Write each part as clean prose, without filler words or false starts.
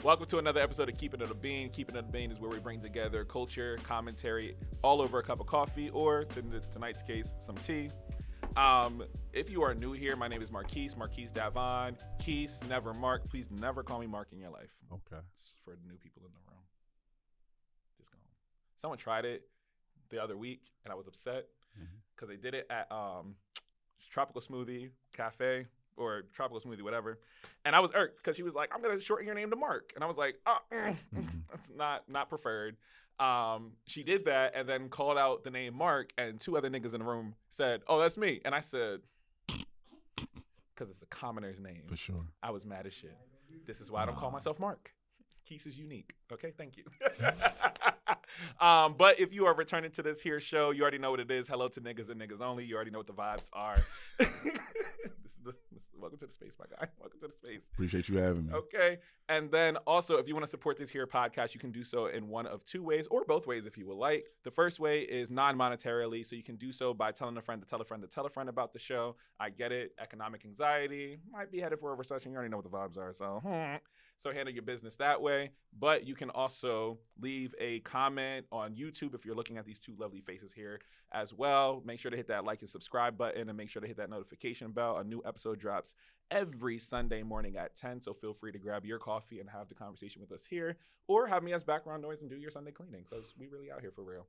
Welcome to another episode of Keeping It a Bean. Keeping It a Bean is where we bring together culture, commentary, all over a cup of coffee, or tonight's case, some tea. If you are new here, my name is Marquise Davon. Keese, never Mark. Please never call me Mark in your life. Okay. It's for the new people in the room. Just go. Someone tried it the other week, and I was upset because they did it at Tropical Smoothie Cafe or Tropical Smoothie, whatever. And I was irked because she was like, I'm going to shorten your name to Mark. And I was like, that's not preferred. She did that and then called out the name Mark, and two other niggas in the room said, oh, that's me. And I said, because it's a commoner's name. For sure. I was mad as shit. This is why I don't call myself Mark. Keese is unique. Okay, thank you. But if you are returning to this here show, you already know what it is. Hello to niggas and niggas only. You already know what the vibes are. Welcome to the space, my guy. Welcome to the space. Appreciate you having me. Okay. And then also, if you want to support this here podcast, you can do so in one of two ways, or both ways if you would like. The first way is non-monetarily, so you can do so by telling a friend to tell a friend to tell a friend about the show. I get it. Economic anxiety. Might be headed for a recession. You already know what the vibes are, so handle your business that way. But you can also leave a comment on YouTube if you're looking at these two lovely faces here as well. Make sure to hit that like and subscribe button, and make sure to hit that notification bell. A new episode drops every Sunday morning at 10, so feel free to grab your coffee and have the conversation with us here, or have me as background noise and do your Sunday cleaning, because we really out here for real.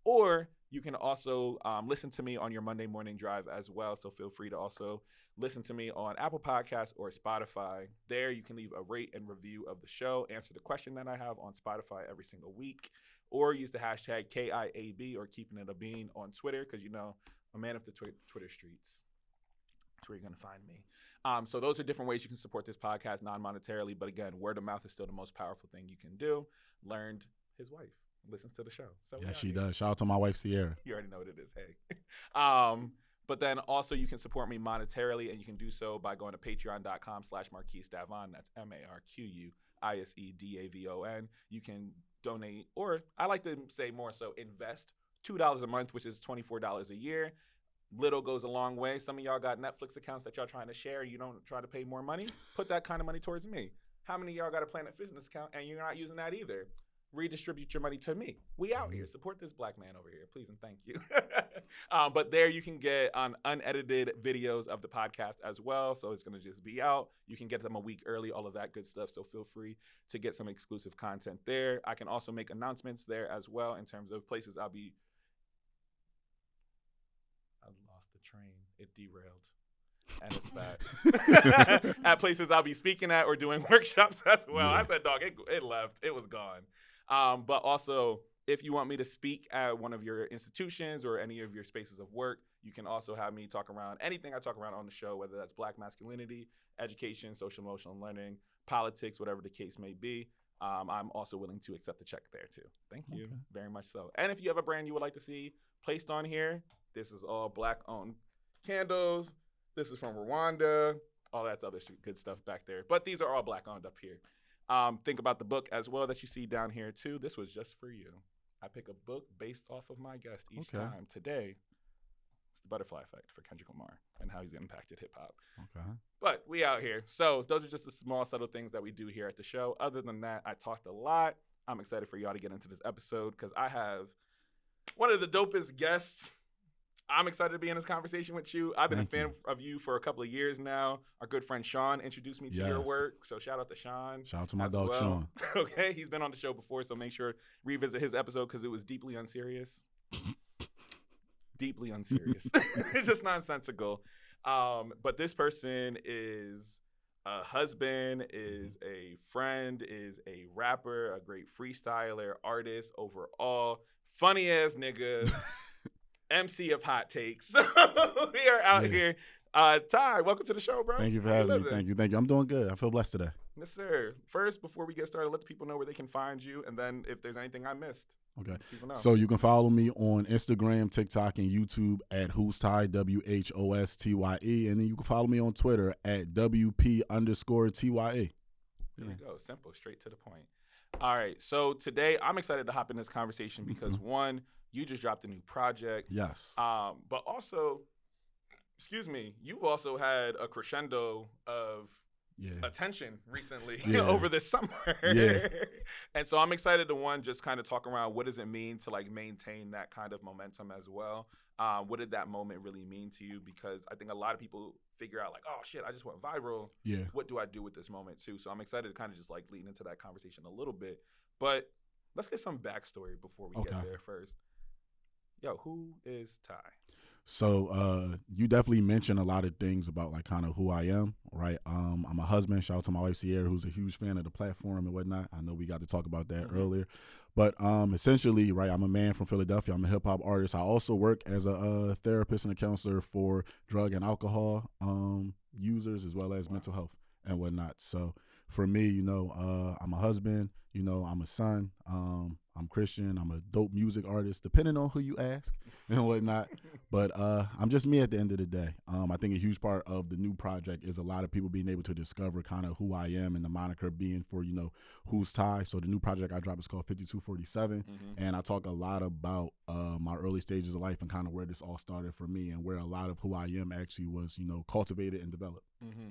Or you can also listen to me on your Monday morning drive as well, so feel free to also listen to me on Apple Podcasts or Spotify. There you can leave a rate and review of the show, answer the question that I have on Spotify every single week, or use the hashtag KIAB or Keeping It a Bean on Twitter, because you know, a man of the Twitter streets. That's where you're going to find me. So those are different ways you can support this podcast non-monetarily. But again, word of mouth is still the most powerful thing you can do. Learned his wife listens to the show. So yeah, she does. Shout out to my wife, Sierra. You already know what it is. Hey. But then also you can support me monetarily, and you can do so by going to patreon.com/Marquise Davon. That's MarquiseDavon. You can donate, or I like to say more so invest $2 a month, which is $24 a year. Little goes a long way. Some of y'all got Netflix accounts that y'all trying to share. You don't try to pay more money. Put that kind of money towards me. How many of y'all got a Planet Fitness account and you're not using that either? Redistribute your money to me. We out here. Support this black man over here, please and thank you. But there you can get unedited videos of the podcast as well. So it's going to just be out. You can get them a week early, all of that good stuff. So feel free to get some exclusive content there. I can also make announcements there as well in terms of places I'll be. I lost the train. It derailed. And it's bad. At places I'll be speaking at or doing workshops as well. Yeah. I said, dog, it left. It was gone. But also, if you want me to speak at one of your institutions or any of your spaces of work, you can also have me talk around anything I talk around on the show, whether that's black masculinity, education, social emotional learning, politics, whatever the case may be. I'm also willing to accept the check there too. Thank you very much so. And if you have a brand you would like to see placed on here, this is all black-owned candles. This is from Rwanda. All that other good stuff back there. But these are all black-owned up here. Think about the book as well that you see down here too. This was just for you. I pick a book based off of my guest each time. Today, it's The Butterfly Effect for Kendrick Lamar and how he's impacted hip-hop. Okay. But we out here. So those are just the small, subtle things that we do here at the show. Other than that, I talked a lot. I'm excited for y'all to get into this episode because I have one of the dopest guests. I'm excited to be in this conversation with you. I've been a fan of you for a couple of years now. Our good friend Sean introduced me to your work. So shout out to Sean. Shout out to my dog, Sean. Okay, he's been on the show before, so make sure revisit his episode because it was deeply unserious. Deeply unserious. It's just nonsensical. But this person is a husband, is a friend, is a rapper, a great freestyler, artist overall. Funny ass nigga. MC of hot takes. We are out here. Ty, welcome to the show, bro. Thank you for having me. Thank you. I'm doing good. I feel blessed today. Yes, sir. First, before we get started, let the people know where they can find you, and then if there's anything I missed. Okay. So you can follow me on Instagram, TikTok, and YouTube at Who's Ty, WHOSTYE, and then you can follow me on Twitter at WP_TYE. There you go. Simple, straight to the point. All right. So today, I'm excited to hop in this conversation because one, you just dropped a new project. Yes. But also, you've also had a crescendo of attention recently Yeah. over this summer. Yeah. And so I'm excited to just kind of talk around what does it mean to like maintain that kind of momentum as well. What did that moment really mean to you? Because I think a lot of people figure out like, oh shit, I just went viral. Yeah. What do I do with this moment too? So I'm excited to kind of just like lean into that conversation a little bit. But let's get some backstory before we get there first. Yo, who is Ty? So you definitely mentioned a lot of things about like kind of who I am, right? I'm a husband. Shout out to my wife Sierra, who's a huge fan of the platform and whatnot. I know we got to talk about that earlier, but essentially, right? I'm a man from Philadelphia. I'm a hip hop artist. I also work as a therapist and a counselor for drug and alcohol users as well as mental health and whatnot. So for me, I'm a husband. I'm a son. I'm Christian. I'm a dope music artist, depending on who you ask and whatnot. But I'm just me at the end of the day. I think a huge part of the new project is a lot of people being able to discover kind of who I am, and the moniker being for, who's Ty. So the new project I dropped is called 5247. And I talk a lot about my early stages of life and kind of where this all started for me and where a lot of who I am actually was, cultivated and developed.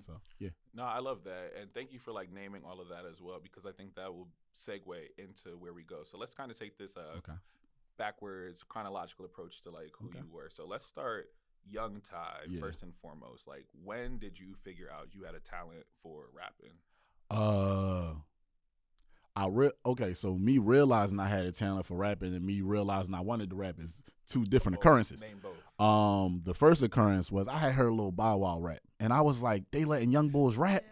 So, yeah. No, I love that. And thank you for like naming all of that as well, because I think that will segue into where we go. So let's kind of take this backwards chronological approach to like who you were. So let's start young Ty first and foremost. Like, when did you figure out you had a talent for rapping? So me realizing I had a talent for rapping and me realizing I wanted to rap is two different occurrences. Name both. The first occurrence was I had heard a little Bow Wow rap, and I was like, they letting young boys rap.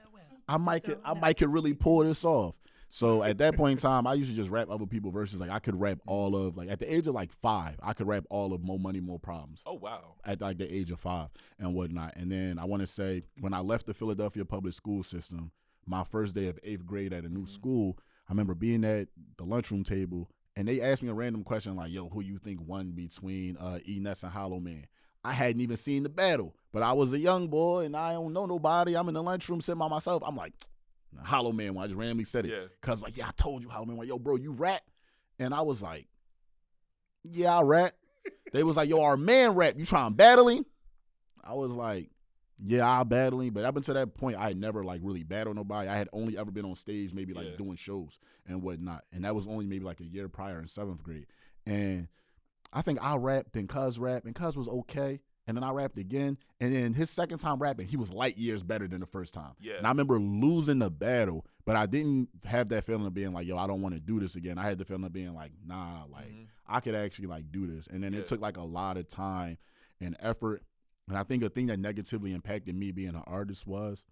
I might could really pull this off. So at that point in time, I used to just rap other people's verses. Like I could rap all of, like at the age of like 5, I could rap all of More Money, More Problems. Oh, wow. At like the age of 5 and whatnot. And then I want to say when I left the Philadelphia public school system, my first day of 8th grade at a new school, I remember being at the lunchroom table and they asked me a random question like, yo, who you think won between E-Ness and Hollow Man? I hadn't even seen the battle, but I was a young boy and I don't know nobody. I'm in the lunchroom sitting by myself. I'm like, Hollow Man, when I just randomly said it. Yeah. Cause like, yeah, I told you Hollow Man. Like, yo, bro, you rap? And I was like, yeah, I rap. They was like, yo, our man rap. You trying battling? I was like, yeah, I battling. But up until that point, I had never like really battled nobody. I had only ever been on stage, maybe like doing shows and whatnot. And that was only maybe like a year prior in 7th grade. And I think I rapped, then Cuz rapped, and Cuz was okay. And then I rapped again. And then his second time rapping, he was light years better than the first time. Yeah. And I remember losing the battle, but I didn't have that feeling of being like, yo, I don't want to do this again. I had the feeling of being like, nah, like I could actually like do this. And then it took like a lot of time and effort. And I think a thing that negatively impacted me being an artist was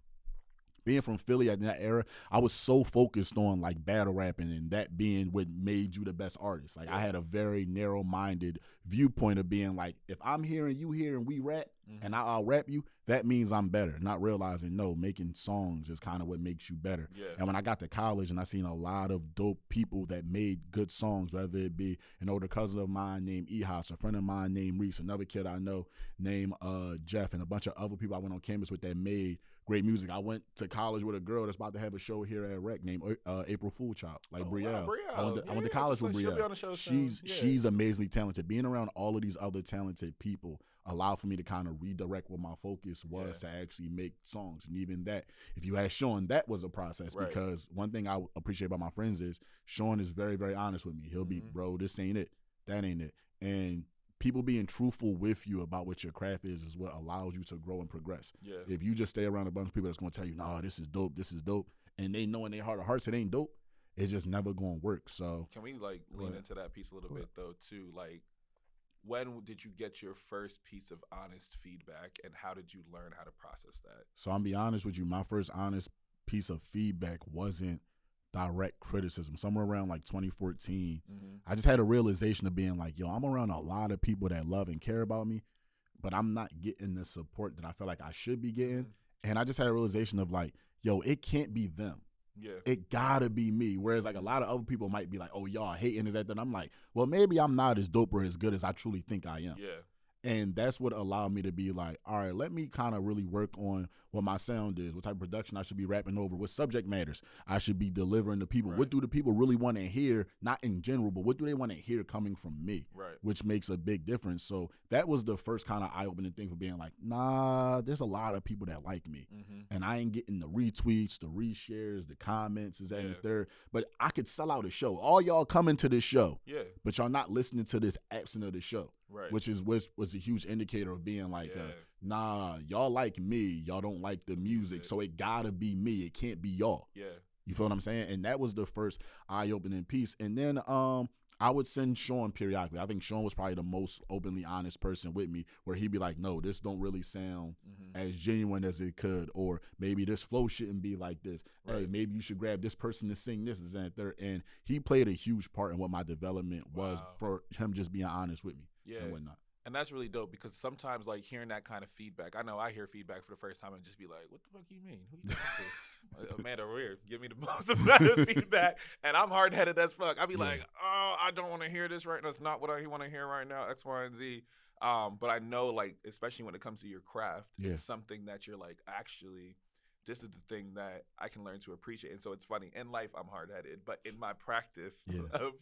being from Philly at that era, I was so focused on like battle rapping and that being what made you the best artist. Like I had a very narrow-minded viewpoint of being like, if I'm here and you here and we rap and I'll rap you, that means I'm better. Not realizing, no, making songs is kind of what makes you better. Yeah. And when I got to college and I seen a lot of dope people that made good songs, whether it be an older cousin of mine named Ehas, a friend of mine named Reese, another kid I know named Jeff, and a bunch of other people I went on campus with that made great music. I went to college with a girl that's about to have a show here at Rec named April Foolchild, like Brielle. Wow, I went to college with she'll be on the Brielle. show She's amazingly talented. Being around all of these other talented people allowed for me to kind of redirect what my focus was to actually make songs. And even that, if you ask Sean, that was a process because one thing I appreciate about my friends is Sean is very, very honest with me. He'll be, bro, this ain't it. That ain't it. And people being truthful with you about what your craft is what allows you to grow and progress. Yeah. If you just stay around a bunch of people that's going to tell you, nah, this is dope, and they know in their heart of hearts it ain't dope, it's just never going to work. So can we like lean into that piece a little bit though too? Like, when did you get your first piece of honest feedback and how did you learn how to process that? So I'm be honest with you, my first honest piece of feedback wasn't direct criticism. Somewhere around like 2014, I just had a realization of being like, yo, I'm around a lot of people that love and care about me, but I'm not getting the support that I feel like I should be getting. And I just had a realization of like, yo, it can't be them. Yeah. It gotta be me. Whereas like a lot of other people might be like, oh, y'all hating is that. And I'm like, well, maybe I'm not as dope or as good as I truly think I am. Yeah. And that's what allowed me to be like, all right, let me kind of really work on what my sound is, what type of production I should be rapping over, what subject matters I should be delivering to people. Right. What do the people really want to hear, not in general, but what do they want to hear coming from me, right. which makes a big difference. So that was the first kind of eye-opening thing for being like, nah, there's a lot of people that like me. And I ain't getting the retweets, the reshares, the comments, is that and the third. But I could sell out a show. All y'all coming to this show, but y'all not listening to this absent of the show. Right. Which was a huge indicator of being like, nah, y'all like me, y'all don't like the music, so it gotta be me, it can't be y'all. Yeah. You feel what I'm saying? And that was the first eye-opening piece. And then I would send Sean periodically. I think Sean was probably the most openly honest person with me, where he'd be like, no, this don't really sound as genuine as it could, or maybe this flow shouldn't be like this. Right. Hey, maybe you should grab this person to sing this, and that, third. And he played a huge part in what my development was, for him just being honest with me. And whatnot. And that's really dope, because sometimes, like, hearing that kind of feedback, I know I hear feedback for the first time and just be like, what the fuck you mean? Who you talking to? Amanda Weir, give me the most amount of feedback. And I'm hard-headed as fuck. I be like, oh, I don't want to hear this right now. It's not what I want to hear right now, X, Y, and Z. But I know, like, especially when it comes to your craft, it's something that you're like, actually, this is the thing that I can learn to appreciate. And so it's funny. In life, I'm hard-headed. But in my practice of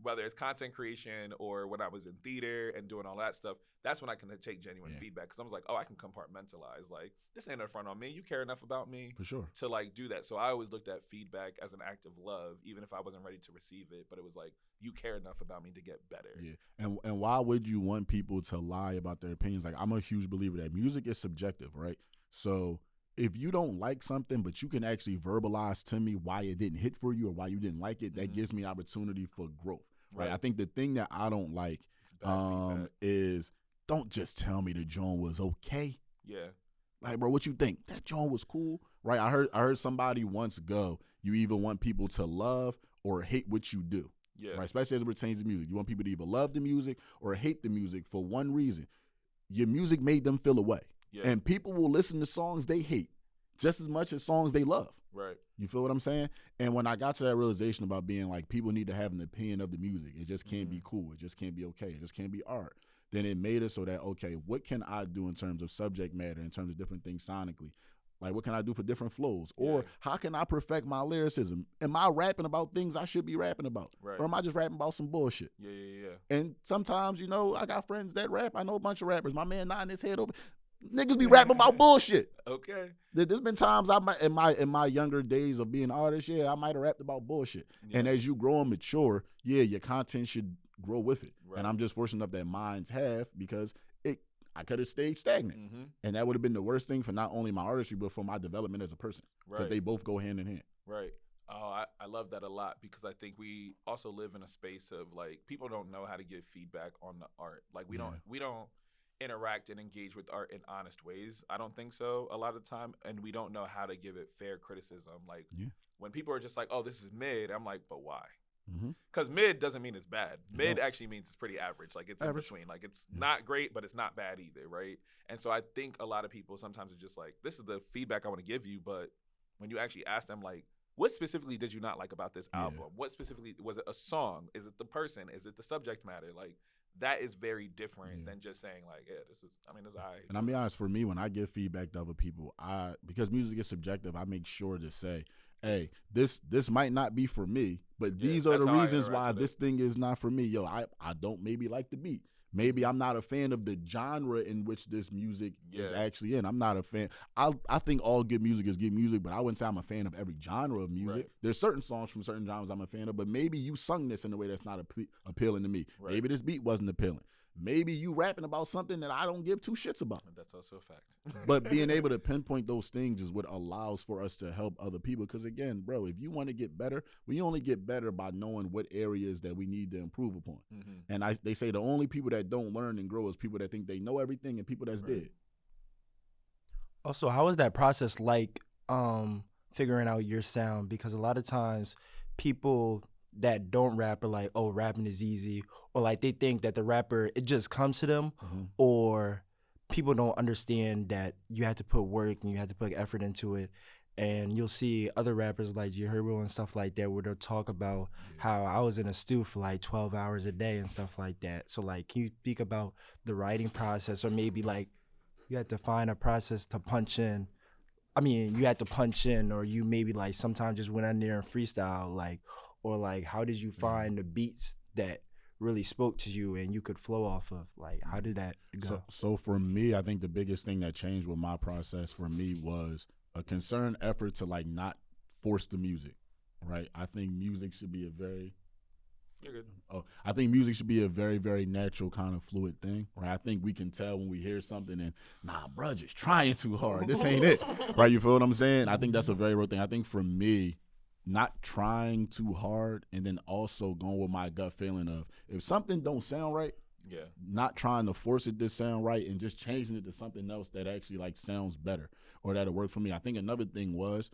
whether it's content creation or when I was in theater and doing all that stuff, that's when I can take genuine feedback. Because I was like, oh, I can compartmentalize. Like, this ain't a front on me. You care enough about me for sure to, like, do that. So I always looked at feedback as an act of love, even if I wasn't ready to receive it. But it was like, you care enough about me to get better. Yeah. And why would you want people to lie about their opinions? Like, I'm a huge believer that music is subjective, right? So if you don't like something, but you can actually verbalize to me why it didn't hit for you or why you didn't like it, that gives me opportunity for growth. Right. I think the thing that I don't like is, don't just tell me the joint was okay. Yeah. Like, bro, what you think? That joint was cool, right? I heard somebody once go, you either want people to love or hate what you do. Yeah. Right. Especially as it pertains to music. You want people to either love the music or hate the music for one reason. Your music made them feel away. Yeah. And people will listen to songs they hate just as much as songs they love. Right. You feel what I'm saying? And when I got to that realization about being like, people need to have an opinion of the music. It just can't be cool. It just can't be okay. It just can't be art. Then it made it so that, okay, what can I do in terms of subject matter, in terms of different things sonically? Like, what can I do for different flows? Or how can I perfect my lyricism? Am I rapping about things I should be rapping about? Right. Or am I just rapping about some bullshit? Yeah. And sometimes, you know, I got friends that rap. I know a bunch of rappers. My man nodding his head over. Niggas be rapping about bullshit. Okay. There's been times I might, in my younger days of being an artist, I might have rapped about bullshit. Yeah. And as you grow and mature, your content should grow with it. Right. And I'm just fortunate enough that mines have, because I could have stayed stagnant. And that would have been the worst thing for not only my artistry, but for my development as a person. Because they both go hand in hand. Right. Oh, I love that a lot, because I think we also live in a space of, like, people don't know how to give feedback on the art. Like, we don't interact and engage with art in honest ways. I don't think so a lot of the time. And we don't know how to give it fair criticism. Like, when people are just like, oh, this is mid, I'm like, but why? Because mid doesn't mean it's bad. Mid actually means it's pretty average. Like, it's average. In between. Like, it's not great, but it's not bad either, right? And so I think a lot of people sometimes are just like, this is the feedback I want to give you. But when you actually ask them, like, what specifically did you not like about this album? What specifically, was it a song? Is it the person? Is it the subject matter? Like, that is very different than just saying, like, this is all right. And I'll be honest, for me, when I give feedback to other people, because music is subjective, I make sure to say, hey, this might not be for me, but these are the reasons why this thing is not for me. Yo, I don't maybe like the beat. Maybe I'm not a fan of the genre in which this music is actually in. I'm not a fan. I think all good music is good music, but I wouldn't say I'm a fan of every genre of music. Right. There's certain songs from certain genres I'm a fan of, but maybe you sung this in a way that's not appealing to me. Right. Maybe this beat wasn't appealing. Maybe you rapping about something that I don't give two shits about. That's also a fact. But being able to pinpoint those things is what allows for us to help other people. Because again, bro, if you want to get better, we only get better by knowing what areas that we need to improve upon. And they say the only people that don't learn and grow is people that think they know everything and people that's dead. Also, how is that process like figuring out your sound? Because a lot of times people that don't rap are like, oh, rapping is easy, or like they think that the rapper, it just comes to them, or people don't understand that you have to put work and you have to put effort into it. And you'll see other rappers like Jahiro and stuff like that where they'll talk about how I was in a stew for like 12 hours a day and stuff like that. So like, can you speak about the writing process, or maybe like you had to find a process to punch in? I mean, you had to punch in, or you maybe like sometimes just went in there and freestyle, like, or like, how did you find the beats that really spoke to you and you could flow off of? Like, how did that go? So for me, I think the biggest thing that changed with my process for me was a concerned effort to like not force the music, right? I think music should be a very You're good. I think music should be a very, very natural kind of fluid thing, right? I think we can tell when we hear something and, nah, bro, just trying too hard. This ain't it, right? You feel what I'm saying? I think that's a very real thing. I think for me, not trying too hard and then also going with my gut feeling of if something don't sound right, not trying to force it to sound right and just changing it to something else that actually like sounds better or that'll work for me. I think another thing was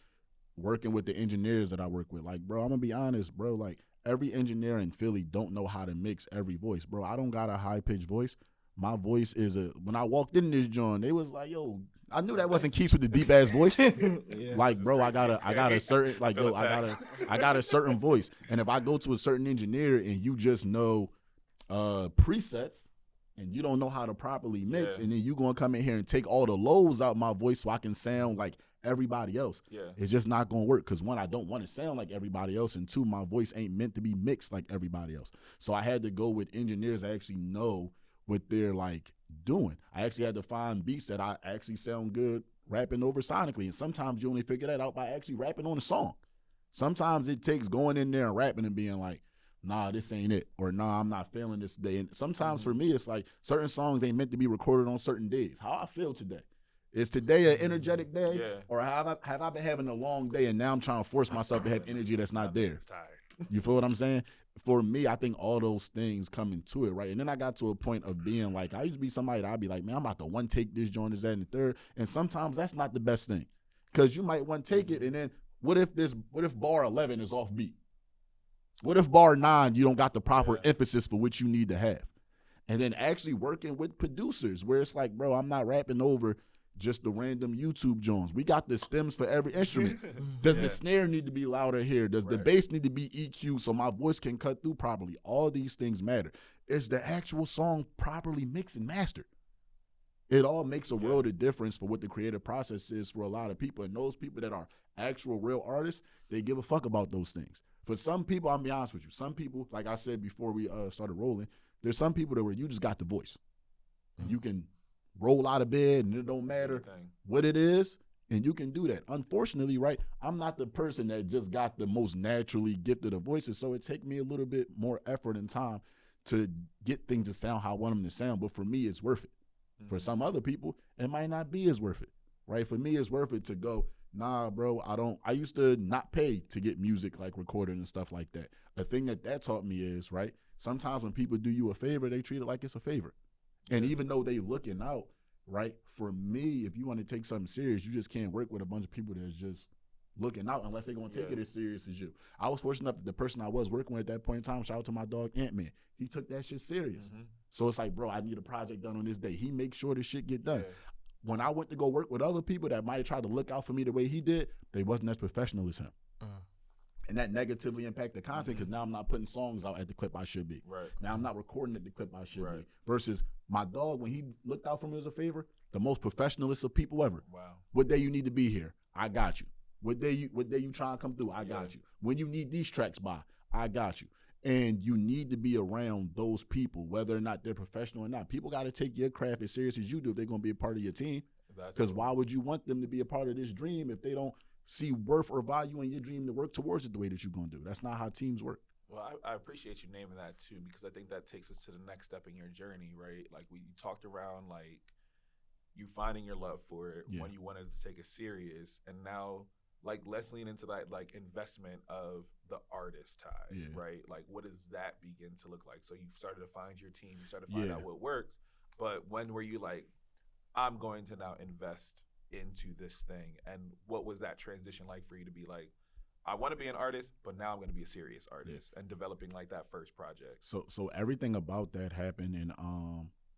working with the engineers that I work with. Like, bro, I'm gonna be honest, bro, like every engineer in Philly don't know how to mix every voice. Bro, I don't got a high-pitched voice. My voice is when I walked in this joint, they was like, yo, I knew that wasn't Keith with the deep-ass voice. Like, bro, I got a certain, like, yo, I got a certain voice. And if I go to a certain engineer and you just know presets and you don't know how to properly mix, and then you gonna come in here and take all the lows out my voice so I can sound like everybody else. It's just not gonna work because one, I don't want to sound like everybody else, and two, my voice ain't meant to be mixed like everybody else. So I had to go with engineers that actually know what they're like doing. I actually had to find beats that I actually sound good rapping over sonically, and sometimes you only figure that out by actually rapping on a song. Sometimes it takes going in there and rapping and being like, nah, this ain't it, or nah, I'm not feeling this day. And sometimes for me, it's like certain songs ain't meant to be recorded on certain days. How I feel today. Is today an energetic day, or have I been having a long day and now I'm trying to force myself to have energy that's not there? You feel what I'm saying? For me, I think all those things come into it, right? And then I got to a point of being like, I used to be somebody that I'd be like, man, I'm about to one take this joint, is that, and the third. And sometimes that's not the best thing, because you might one take it, and then what if bar 11 is off beat? What if bar 9 you don't got the proper emphasis for what you need to have? And then actually working with producers where it's like, bro, I'm not rapping over just the random YouTube joints. We got the stems for every instrument. Does the snare need to be louder here? Does the bass need to be EQ so my voice can cut through properly? All these things matter. Is the actual song properly mixed and mastered? It all makes a world of difference for what the creative process is for a lot of people. And those people that are actual real artists, they give a fuck about those things. For some people, I'll be honest with you, some people, like I said before we started rolling, there's some people that where you just got the voice. And you can roll out of bed and it don't matter what it is, and you can do that. Unfortunately, right, I'm not the person that just got the most naturally gifted of voices, so it take me a little bit more effort and time to get things to sound how I want them to sound, but for me, it's worth it. For some other people, it might not be as worth it, right? For me, it's worth it to go, nah, bro, I used to not pay to get music like recorded and stuff like that. The thing that taught me is, right, sometimes when people do you a favor, they treat it like it's a favor. And even though they looking out, right, for me, if you want to take something serious, you just can't work with a bunch of people that's just looking out unless they're going to take it as serious as you. I was fortunate enough that the person I was working with at that point in time, shout out to my dog Ant-Man, he took that shit serious. So it's like, bro, I need a project done on this day. He makes sure this shit get done. When I went to go work with other people that might try to look out for me the way he did, they wasn't as professional as him. And that negatively impacted content because now I'm not putting songs out at the clip I should be. Now I'm not recording at the clip I should be. Versus my dog, when he looked out for me as a favor, the most professionalist of people ever. What day you need to be here? I got you. What day you trying to come through? I got you. When you need these tracks by, I got you. And you need to be around those people, whether or not they're professional or not. People got to take your craft as serious as you do if they're going to be a part of your team. Because why would you want them to be a part of this dream if they don't see worth or value in your dream to work towards it the way that you're going to do? That's not how teams work. Well, I appreciate you naming that too, because I think that takes us to the next step in your journey, right? Like we talked around, like you finding your love for it when you wanted to take it serious, and now like let's lean into that like investment of the artist tide, right? Like what does that begin to look like? So you started to find your team, you started to find out what works, but when were you like, I'm going to now invest into this thing? And what was that transition like for you to be like, I want to be an artist, but now I'm going to be a serious artist and developing like that first project? So everything about that happened in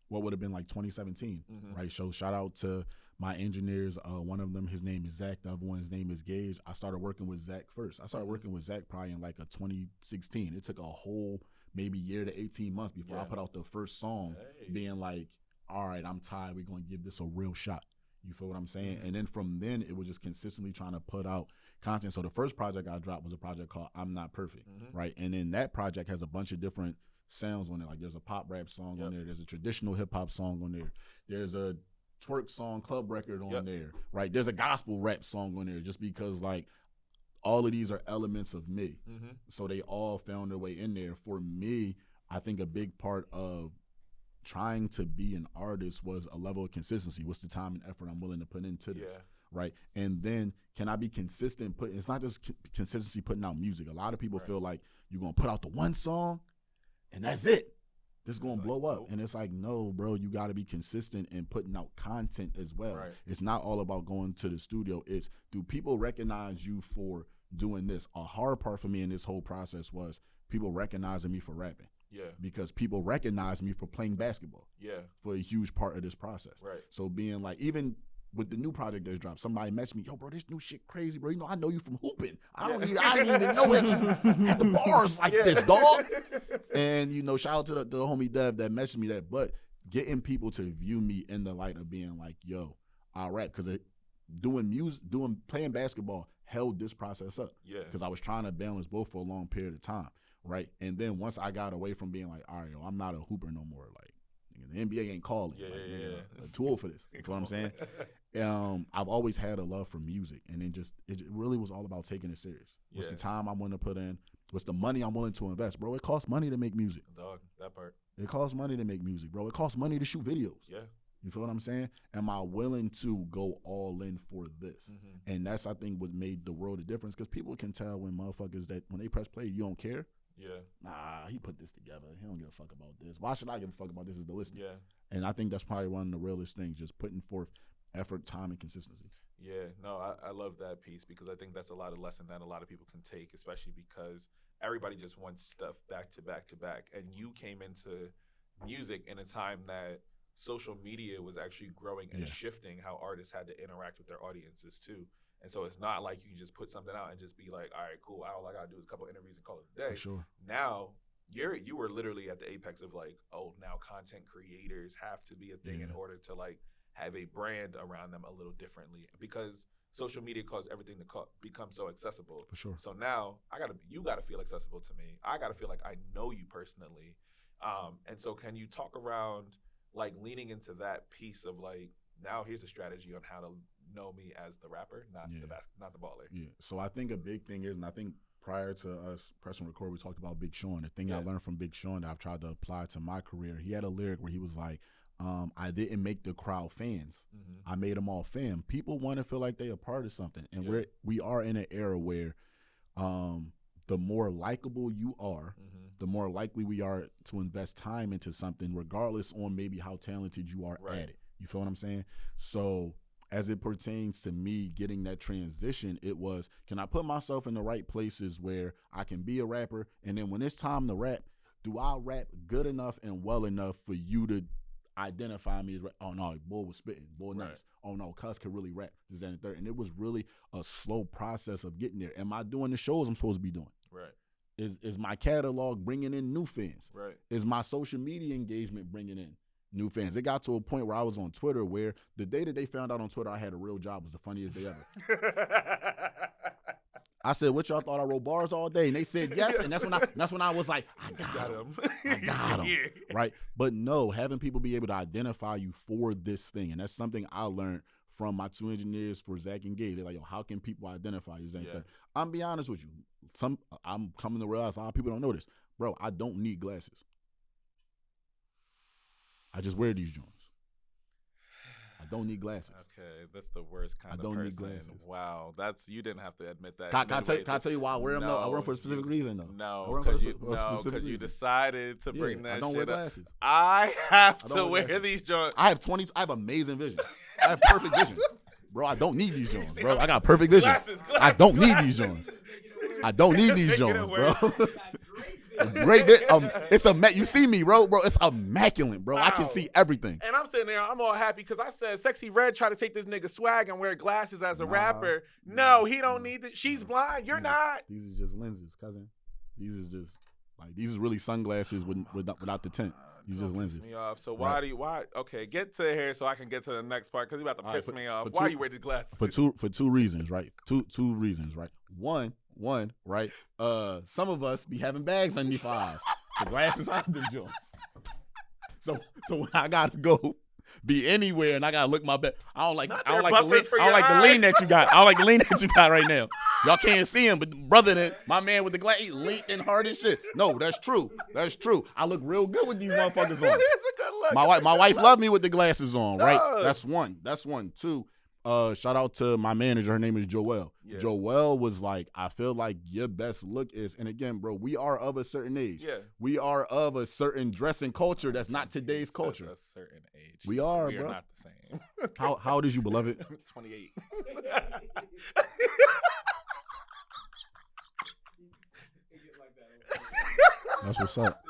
what would have been like 2017, right? So shout out to my engineers. One of them, his name is Zach. The other one, his name is Gage. I started working with Zach first. I started working with Zach probably in like a 2016. It took a whole maybe year to 18 months before I put out the first song, being like, all right, I'm tired. We're going to give this a real shot. You feel what I'm saying? And then from then, it was just consistently trying to put out content. So the first project I dropped was a project called I'm Not Perfect, right? And then that project has a bunch of different sounds on it. Like there's a pop rap song on there. There's a traditional hip hop song on there. There's a twerk song, club record on there, right? There's a gospel rap song on there, just because like all of these are elements of me. So they all found their way in there. For me, I think a big part of trying to be an artist was a level of consistency. What's the time and effort I'm willing to put into this, right? And then can I be consistent? It's not just consistency putting out music. A lot of people feel like you're going to put out the one song and that's it. This is going to blow up. And it's like, no, bro, you got to be consistent in putting out content as well. It's not all about going to the studio. It's, do people recognize you for doing this? A hard part for me in this whole process was people recognizing me for rapping. Because people recognize me for playing basketball. For a huge part of this process. So being like, even with the new project that's dropped, somebody messaged me, yo, bro, this new shit crazy, bro. You know, I know you from hooping. I didn't even know that you at the bars like this, dog. And, you know, shout out to the homie Dev that messaged me that. But getting people to view me in the light of being like, yo, I rap. Because playing basketball held this process up. Because I was trying to balance both for a long period of time. Right. And then once I got away from being like, all right, yo, I'm not a hooper no more. Like, the NBA ain't calling. I'm too old for this. You know what I'm saying? I've always had a love for music. And then it really was all about taking it serious. What's the time I'm willing to put in? What's the money I'm willing to invest? Bro, it costs money to make music. Dog, that part. It costs money to make music, bro. It costs money to shoot videos. You feel what I'm saying? Am I willing to go all in for this? And that's, I think, what made the world a difference. Because people can tell when motherfuckers that when they press play, you don't care. Nah, he put this together. He don't give a fuck about this. Why should I give a fuck about this as the listener? And I think that's probably one of the realest things, just putting forth effort, time, and consistency. No, I love that piece, because I think that's a lot of lesson that a lot of people can take, especially because everybody just wants stuff back to back to back. And you came into music in a time that social media was actually growing and shifting how artists had to interact with their audiences too. And so it's not like you can just put something out and just be like, all right, cool, all I gotta do is a couple interviews and call it a day. For sure. Now you were literally at the apex of like, oh, now content creators have to be a thing in order to like have a brand around them a little differently, because social media caused everything to become so accessible. For sure. So now you gotta feel accessible to me. I gotta feel like I know you personally. And so can you talk around like leaning into that piece of like, now here's a strategy on how to know me as the rapper, not the baller. So I think a big thing is, and I think prior to us pressing record, we talked about Big Sean. The thing I learned from Big Sean that I've tried to apply to my career, he had a lyric where he was like, I didn't make the crowd fans. I made them all fam. People want to feel like they a part of something. And we are in an era where the more likable you are, the more likely we are to invest time into something, regardless on maybe how talented you are at it. You feel what I'm saying? So as it pertains to me getting that transition, it was, can I put myself in the right places where I can be a rapper? And then when it's time to rap, do I rap good enough and well enough for you to identify me as, oh no, boy was spitting, boy nice. Oh no, Cuz could really rap, this, that, and the third. And it was really a slow process of getting there. Am I doing the shows I'm supposed to be doing? Is my catalog bringing in new fans? Is my social media engagement bringing in new fans? It got to a point where I was on Twitter where the day that they found out on Twitter I had a real job was the funniest day ever. I said, what y'all thought I wrote bars all day? And they said yes. And that's when I was like, I got him. I got him. Right. But no, having people be able to identify you for this thing. And that's something I learned from my two engineers for Zach and Gage. They're like, yo, how can people identify you? I'm be honest with you. I'm coming to realize a lot of people don't know this. Bro, I don't need glasses. I just wear these joints. I don't need glasses. Okay, that's the worst kind of person. I don't need glasses. Wow, you didn't have to admit that. Can I tell you why I wear them? No, I wear them for a specific reason though. No, because you decided to bring that shit up. I don't wear glasses. I have to wear these joints. I have amazing vision. I have perfect vision. Bro, I don't need these joints, bro. I got perfect vision. I don't need these joints. I don't need these joints, bro. Great. You see me, bro. It's immaculate, bro. I can see everything. And I'm sitting there, I'm all happy because I said, Sexy Red tried to take this nigga swag and wear glasses as a rapper. No, he don't need it. She's blind. You're not. These is just lenses, cousin. These is really sunglasses without the tint. These just lenses. Me off. So why? Okay, get to here so I can get to the next part because you about to piss me off. Why you wear the glasses? For two reasons, right? Two reasons, right? One, right? Some of us be having bags underneath our eyes. The glasses are the joints. So when I gotta go be anywhere and I gotta look my back, I don't like the lean that you got. I don't like the lean that you got right now. Y'all can't see him, but brother, my man with the glass, he leaned and hard as shit. No, that's true. I look real good with these motherfuckers on. My wife loved me with the glasses on, right? That's one. Two, shout out to my manager. Her name is Joelle. Yeah. Joelle was like, I feel like your best look is, and again, bro, we are of a certain age. Yeah. We are of a certain dressing culture that's not today's culture. A certain age. We are, bro. We are not the same. How old is you, beloved? 28. That's what's up.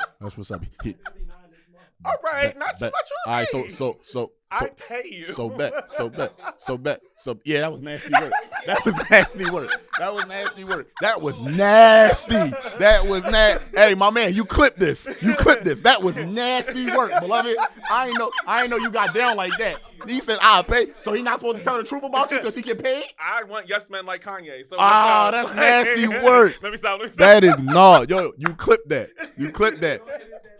All right, not too much on all right, me. So I pay you. So bet. So yeah, that was nasty work. That was nasty work. Hey, my man, you clip this. That was nasty work, beloved. I ain't know you got down like that. He said I'll pay. So he not supposed to tell the truth about you because he get paid? I want yes men like Kanye. So that's nasty work. Let me stop. That is not. Yo, you clip that.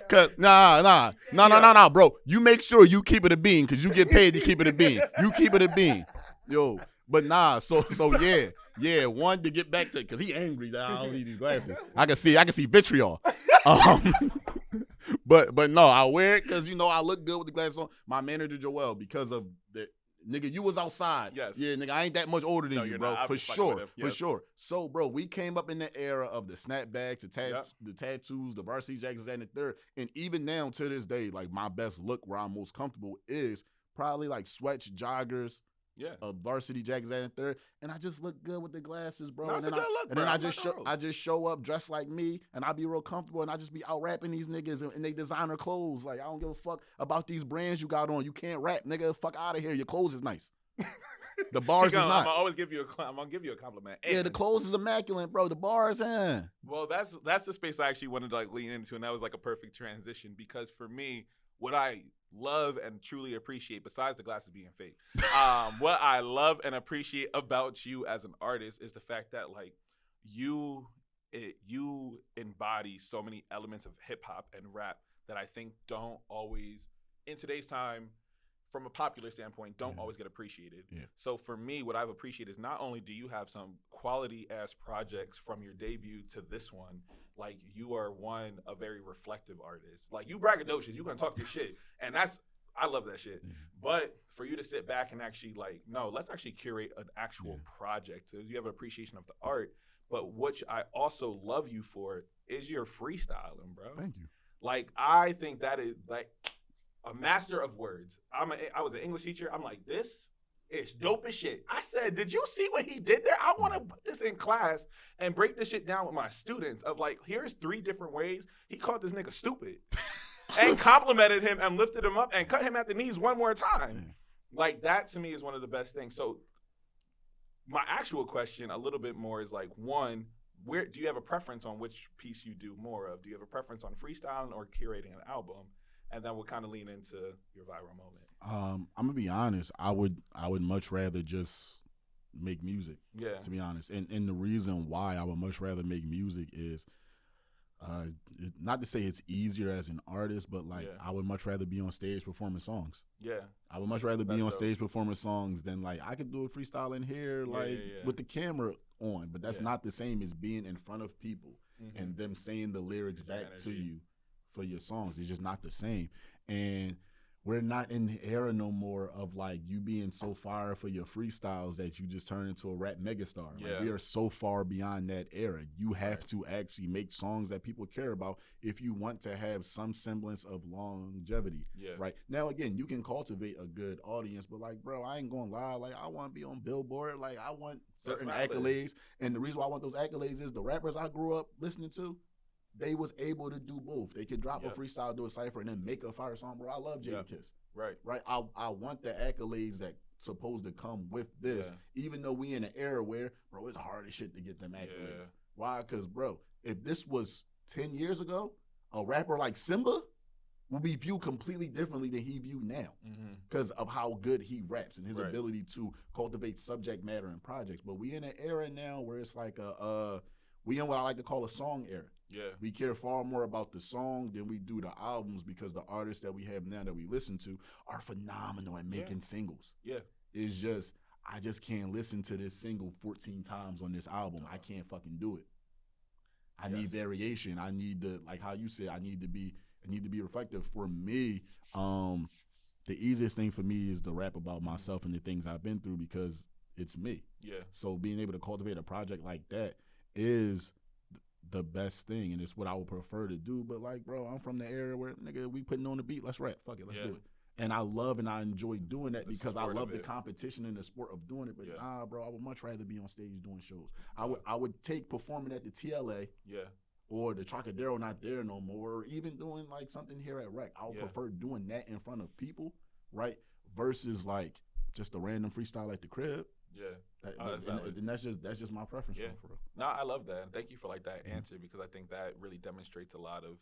Cause nah, bro. You make sure you keep it a bean, cause you get paid to keep it a bean. You keep it a bean, yo. But nah, so yeah. One to get back to, cause he angry that I don't need these glasses. I can see vitriol. But no, I wear it cause I look good with the glasses on. My manager Joelle, because of the nigga, you was outside. Yes. Yeah, nigga, I ain't that much older than you, bro. Not. For sure. So, bro, we came up in the era of the snapbacks, the tattoos, the varsity jackets, and the third. And even now, to this day, like my best look where I'm most comfortable is probably like sweats, joggers, varsity jackets, and the third. And I just look good with the glasses, bro. That's a good look, and bro. then I just show up dressed like me, and I be real comfortable, and I just be out rapping these niggas in they designer clothes. Like, I don't give a fuck about these brands you got on. You can't rap, nigga. Fuck out of here. Your clothes is nice. The bars is not. I'm gonna give you a compliment. Yeah, the clothes is immaculate, bro. The bars, Well, that's the space I actually wanted to like lean into, and that was like a perfect transition because for me, what I love and truly appreciate, besides the glasses being fake, what I love and appreciate about you as an artist is the fact that like you embody so many elements of hip hop and rap that I think don't always, in today's time, from a popular standpoint, don't always get appreciated. Yeah. So for me, what I've appreciated is not only do you have some quality ass projects from your debut to this one, like you are a very reflective artist. Like you braggadocious, you gonna talk your shit, and I love that shit. But for you to sit back and actually like, no, let's actually curate an actual project. So you have an appreciation of the art, but what I also love you for is your freestyling, bro. Thank you. Like I think that is like a master of words. I was an English teacher. I'm like, this is dope as shit. I said, did you see what he did there? I want to put this in class and break this shit down with my students of like, here's 3 different ways he called this nigga stupid and complimented him and lifted him up and cut him at the knees one more time. Like that to me is one of the best things. So my actual question a little bit more is like, one, where do you have a preference on which piece you do more of? Do you have a preference on freestyling or curating an album? And then we'll kind of lean into your viral moment. I'm gonna be honest. I would much rather just make music. Yeah. To be honest, and the reason why I would much rather make music is, not to say it's easier as an artist, but like I would much rather be on stage performing songs. Yeah. I would much rather be on stage performing songs than like I could do a freestyle in here with the camera on, but that's not the same as being in front of people and them saying the lyrics back to you for your songs. It's just not the same. And we're not in the era no more of like you being so fire for your freestyles that you just turn into a rap megastar. Like we are so far beyond that era. You have to actually make songs that people care about if you want to have some semblance of longevity. Right now, again, you can cultivate a good audience, but like, bro, I ain't gonna lie. Like, I want to be on Billboard. Like, I want certain accolades, and the reason why I want those accolades is the rappers I grew up listening to. they was able to do both. They could drop a Yep. freestyle, do a cypher, and then make a fire song, bro. I love Jada Kiss. Right. Right? I want the accolades that supposed to come with this, even though we in an era where, bro, it's hard as shit to get them accolades. Yeah. Why? Because, bro, if this was 10 years ago, a rapper like Simba will be viewed completely differently than he viewed now because of how good he raps and his ability to cultivate subject matter and projects. But we in an era now where it's like we in what I like to call a song era. Yeah. We care far more about the song than we do the albums because the artists that we have now that we listen to are phenomenal at making singles. Yeah. It's just, I just can't listen to this single 14 times on this album. I can't fucking do it. I need variation. I need to, like how you said, I need to be reflective. For me, the easiest thing for me is to rap about myself and the things I've been through because it's me. Yeah. So being able to cultivate a project like that is the best thing, and it's what I would prefer to do. But like, bro, I'm from the era where, nigga, we putting on the beat, let's rap. Fuck it, let's do it. And I love and I enjoy doing that because I love the competition and the sport of doing it. But nah, bro, I would much rather be on stage doing shows. I would take performing at the TLA. Yeah. Or the Trocadero not there no more, or even doing like something here at Rec. I would prefer doing that in front of people, right? Versus like just a random freestyle at the crib. Yeah. And that's just my preference for real. No, I love that. And thank you for like that answer because I think that really demonstrates a lot of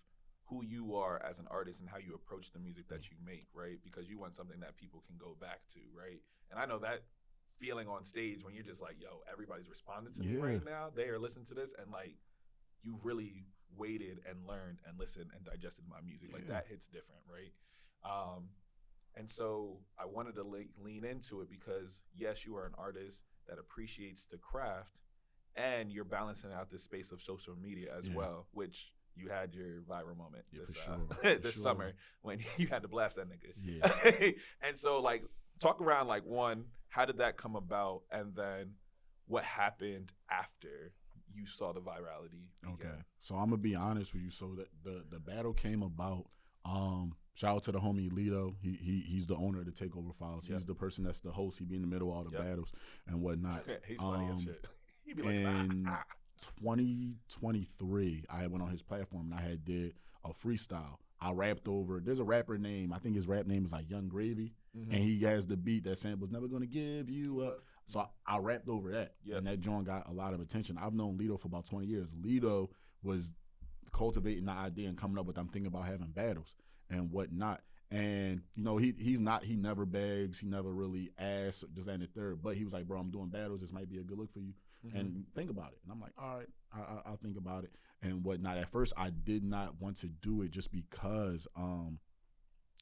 who you are as an artist and how you approach the music that you make, right? Because you want something that people can go back to, right? And I know that feeling on stage when you're just like, yo, everybody's responding to me right now. They are listening to this and like, you really waited and learned and listened and digested my music. Like that hits different, right? And so I wanted to lean into it because yes, you are an artist that appreciates the craft and you're balancing out this space of social media as well, which you had your viral moment this summer when you had to blast that nigga. Yeah. And so like talk around like one, how did that come about? And then what happened after you saw the virality begin? Okay, so I'm gonna be honest with you. So the battle came about. Shout out to the homie Lito. He's the owner of the Takeover Files. He's the person that's the host. He be in the middle of all the battles and whatnot. He's funny as shit. He be like, in 2023, I went on his platform and I had did a freestyle. I rapped over. There's a rapper name. I think his rap name is like Young Gravy, and he has the beat that samples "Never Gonna Give You Up." So I rapped over that, and that joint got a lot of attention. I've known Lito for about 20 years. Lito was cultivating the idea and coming up with, I'm thinking about having battles and whatnot. And, you know, he never begs. He never really asks, just that and the third. But he was like, bro, I'm doing battles. This might be a good look for you. And think about it. And I'm like, all right, I'll think about it and whatnot. At first, I did not want to do it just because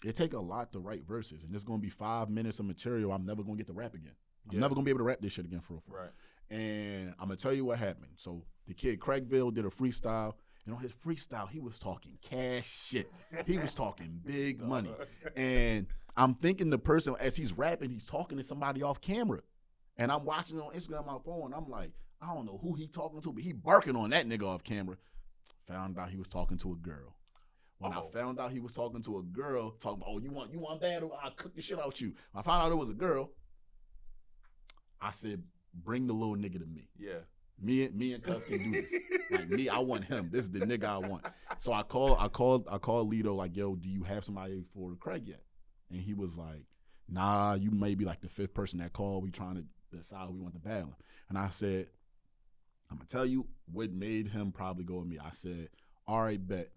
it take a lot to write verses. And it's going to be 5 minutes of material. I'm never going to get to rap again. I'm never going to be able to rap this shit again for real. Right. And I'm going to tell you what happened. So the kid Craigville did a freestyle. And on his freestyle, he was talking cash shit. He was talking big money. And I'm thinking the person, as he's rapping, he's talking to somebody off camera. And I'm watching it on Instagram on my phone. I'm like, I don't know who he talking to, but he barking on that nigga off camera. Found out he was talking to a girl. When I found out he was talking to a girl, talking about, oh, you want battle? I'll cook the shit out you. When I found out it was a girl, I said, bring the little nigga to me. Yeah. Me and Cuz can do this. Like me, I want him. This is the nigga I want. So I called Lito like, yo, do you have somebody for Craig yet? And he was like, nah, you may be like the fifth person that called. We trying to decide who we want to battle. And I said, I'm gonna tell you what made him probably go with me. I said, all right, bet.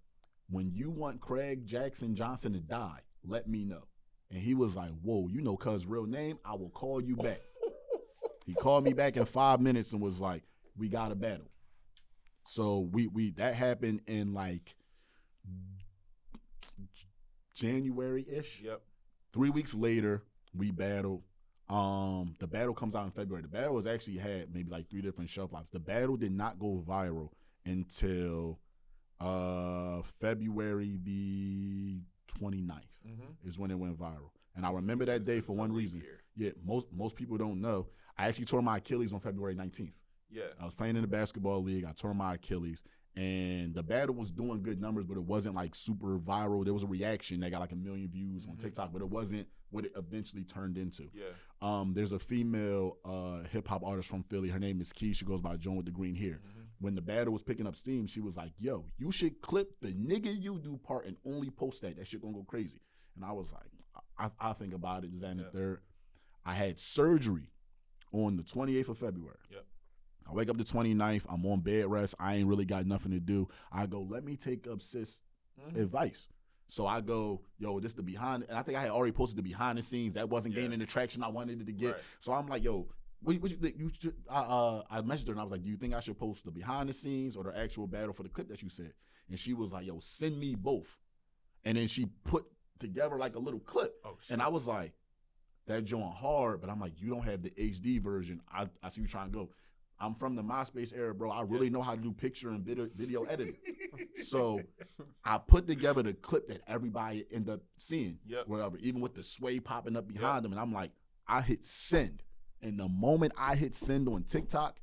When you want Craig Jackson Johnson to die, let me know. And he was like, whoa, you know Cuz' real name? I will call you back. He called me back in 5 minutes and was like, we got a battle. So we that happened in like January-ish. Yep. 3 weeks later, we battled. The battle comes out in February. The battle was actually had maybe like 3 different shelf lives. The battle did not go viral until February the 29th is when it went viral. And I remember that day for one reason. Yeah, most people don't know. I actually tore my Achilles on February 19th. Yeah. I was playing in the basketball league. I tore my Achilles. And the battle was doing good numbers, but it wasn't like super viral. There was a reaction that got like 1 million views on TikTok, but it wasn't what it eventually turned into. Yeah. There's a female hip hop artist from Philly. Her name is Key. She goes by Joan with the green hair. when the battle was picking up steam, she was like, yo, you should clip the nigga you do part and only post that. That shit gonna go crazy. And I was like, I think about it, Zan the third. I had surgery on the 28th of February. Yep. I wake up the 29th. I'm on bed rest. I ain't really got nothing to do. I go, let me take up sis advice. So I go, yo, this the behind, and I think I had already posted the behind the scenes. That wasn't gaining the traction I wanted it to get. Right. So I'm like, yo, what you think? I messaged her and I was like, do you think I should post the behind the scenes or the actual battle for the clip that you said? And she was like, yo, send me both. And then she put together like a little clip. Oh, shit. And I was like, that joint hard, but I'm like, you don't have the HD version. I see you trying to go. I'm from the MySpace era, bro. I really know how to do picture and video editing. So I put together the clip that everybody ended up seeing, whatever, even with the sway popping up behind them. And I'm like, I hit send. And the moment I hit send on TikTok,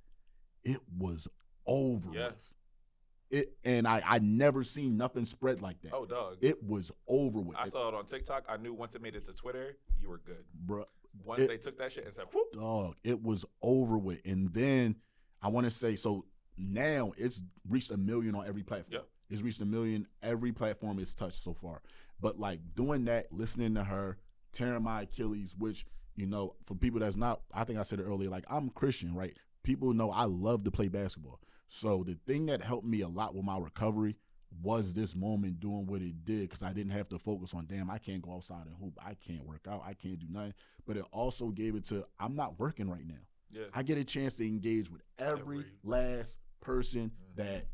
it was over with. And I never seen nothing spread like that. Oh, dog. It was over with. I saw it on TikTok. I knew once it made it to Twitter, you were good. Bruh. Once they took that shit and said, whoop. Dog, it was over with. And then I want to say, so now it's reached 1 million on every platform. Yep. It's reached 1 million. Every platform it's touched so far. But like doing that, listening to her, tearing my Achilles, which, you know, for people that's not, I think I said it earlier, like I'm Christian, right? People know I love to play basketball. So the thing that helped me a lot with my recovery was this moment doing what it did, because I didn't have to focus on, damn, I can't go outside and hoop. I can't work out. I can't do nothing. But it also gave it to, I'm not working right now. Yeah. I get a chance to engage with every last person that,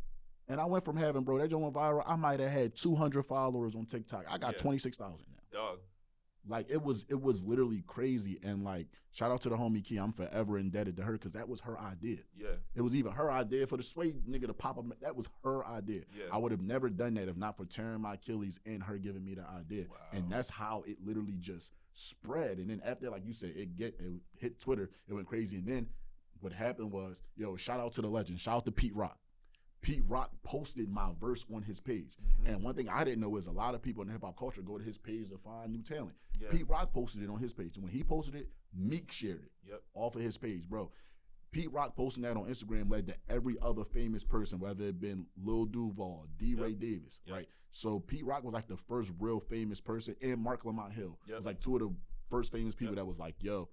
and I went from having, bro, that joint went viral. I might have had 200 followers on TikTok. I got 26,000 now. Dog. Like it was literally crazy. And like, shout out to the homie Key. I'm forever indebted to her because that was her idea. Yeah. It was even her idea for the sway nigga to pop up. That was her idea. Yeah. I would have never done that if not for tearing my Achilles and her giving me the idea. Wow. And that's how it literally just spread. And then after, like you said, it hit Twitter. It went crazy. And then what happened was, yo, shout out to the legend. Shout out to Pete Rock. Pete Rock posted my verse on his page. And one thing I didn't know is a lot of people in the hip-hop culture go to his page to find new talent. Yeah. Pete Rock posted it on his page. And when he posted it, Meek shared it off of his page, bro. Pete Rock posting that on Instagram led to every other famous person, whether it been Lil Duval, D. Ray Davis, right? So Pete Rock was like the first real famous person, and Mark Lamont Hill was like two of the first famous people that was like, yo,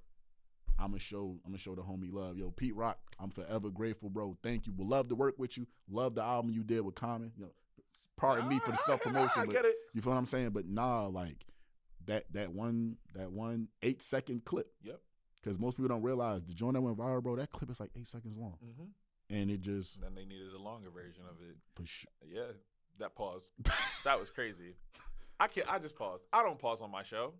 I'm gonna show the homie love. Yo, Pete Rock, I'm forever grateful, bro. Thank you. Would love to work with you. Love the album you did with Common. You know, pardon me for the self-promotion, I but get it. you feel what I'm saying? But nah, like that one 8-second clip. Yep. Because most people don't realize the joint that went viral, bro, that clip is like 8 seconds long. And it just Then they needed a longer version of it. for sure. Yeah. That pause. That was crazy. I just paused. I don't pause on my show.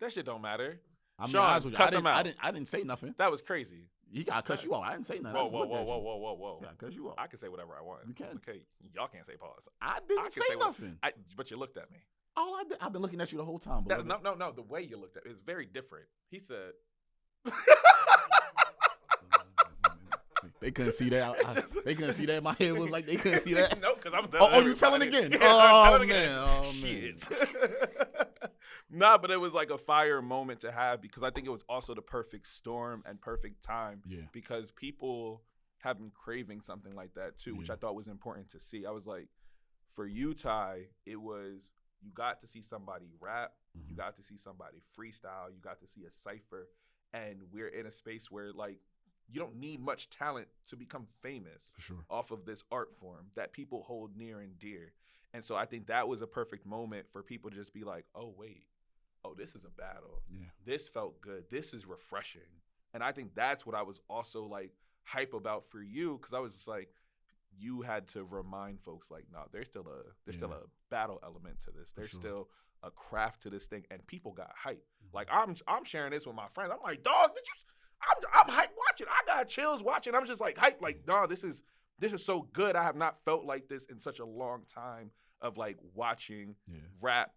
That shit don't matter. I mean, Sean, honest with you, cuss him out. I didn't say nothing. That was crazy. He got to cuss you out. I didn't say nothing. Whoa. Yeah, cuss you out. I can say whatever I want. You can. Okay, y'all can't say pause. I didn't can say say what- nothing. But you looked at me. All I did, I've been looking at you the whole time. No. beloved. The way you looked at me is very different. He said, They couldn't see that. They couldn't see that. My head was like they couldn't see that. No, because I'm Oh, you telling again? Yeah, Oh, I'm telling man. again. Oh, man. Shit. Nah, but it was like a fire moment to have because I think it was also the perfect storm and perfect time. Yeah. Because people have been craving something like that too, which I thought was important to see. I was like, for you, Ty, it was you got to see somebody rap, you got to see somebody freestyle, you got to see a cypher, and we're in a space where like you don't need much talent to become famous For sure. off of this art form that people hold near and dear. And so I think that was a perfect moment for people to just be like, oh, wait, oh, this is a battle. Yeah. This felt good. This is refreshing. And I think that's what I was also like hype about for you because I was just like, you had to remind folks like, no, there's still a battle element to this. There's still a craft to this thing. And people got hype. Like I'm sharing this with my friends. I'm like, dog, did you? I'm hyped watching. I got chills watching. I'm just like hyped. Like, no, this is so good. I have not felt like this in such a long time of like watching rap,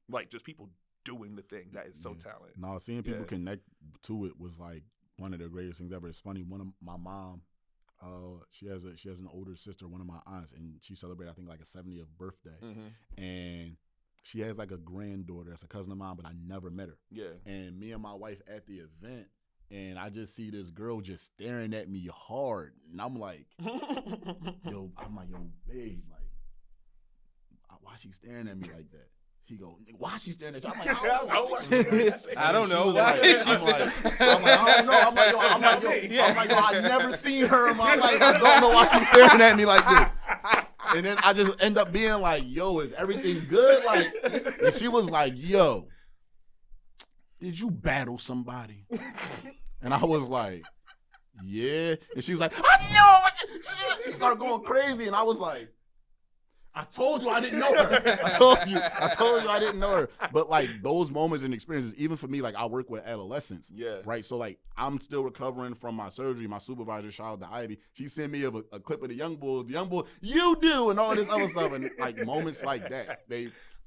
like just people doing the thing that is so talented. No, seeing people connect to it was like one of the greatest things ever. It's funny. One of my mom, she has an older sister, one of my aunts, and she celebrated I think like a 70th birthday, and she has like a granddaughter that's a cousin of mine, but I never met her. Yeah. And me and my wife at the event, and I just see this girl just staring at me hard, and I'm like, yo, babe, like, why she staring at me like that? She go, why she staring at you? I'm like, I don't know. I'm like, I don't know. I'm like, yo, I never seen her in my life. I don't know why she's staring at me like this. And then I just end up being like, yo, is everything good? Like, and she was like, yo, did you battle somebody? And I was like, yeah. And she was like, I know. She started going crazy, and I was like, I told you I didn't know her. I told you I didn't know her. But like those moments and experiences, even for me, like I work with adolescents. Yeah. Right. So like I'm still recovering from my surgery. My supervisor, shout out to Ivy, she sent me a clip of the young bulls. The young bull, you do, and all this other stuff. And like moments like that,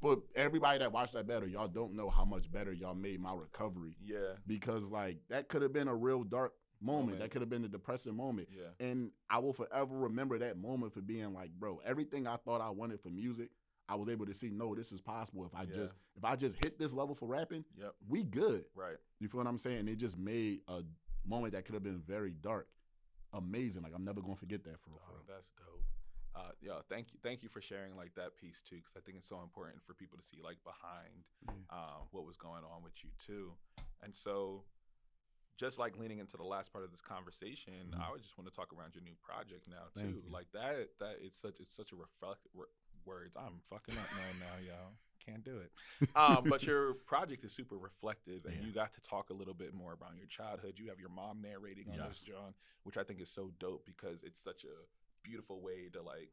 for everybody that watched that battle, y'all don't know how much better y'all made my recovery. Yeah. Because like that could have been a real dark moment. That could have been a depressing moment. Yeah. And I will forever remember that moment for being like, bro, everything I thought I wanted for music, I was able to see, no, this is possible. If I just hit this level for rapping, we good. Right. You feel what I'm saying? It just made a moment that could have been very dark amazing. Like I'm never gonna forget that for real. That's dope. Thank you for sharing like that piece too, because I think it's so important for people to see like behind what was going on with you too. And so just like leaning into the last part of this conversation, I would just want to talk around your new project now too. Like that it's such a words. I'm fucking up now, y'all. Can't do it. But your project is super reflective, and you got to talk a little bit more about your childhood. You have your mom narrating on this, John, which I think is so dope because it's such a beautiful way to like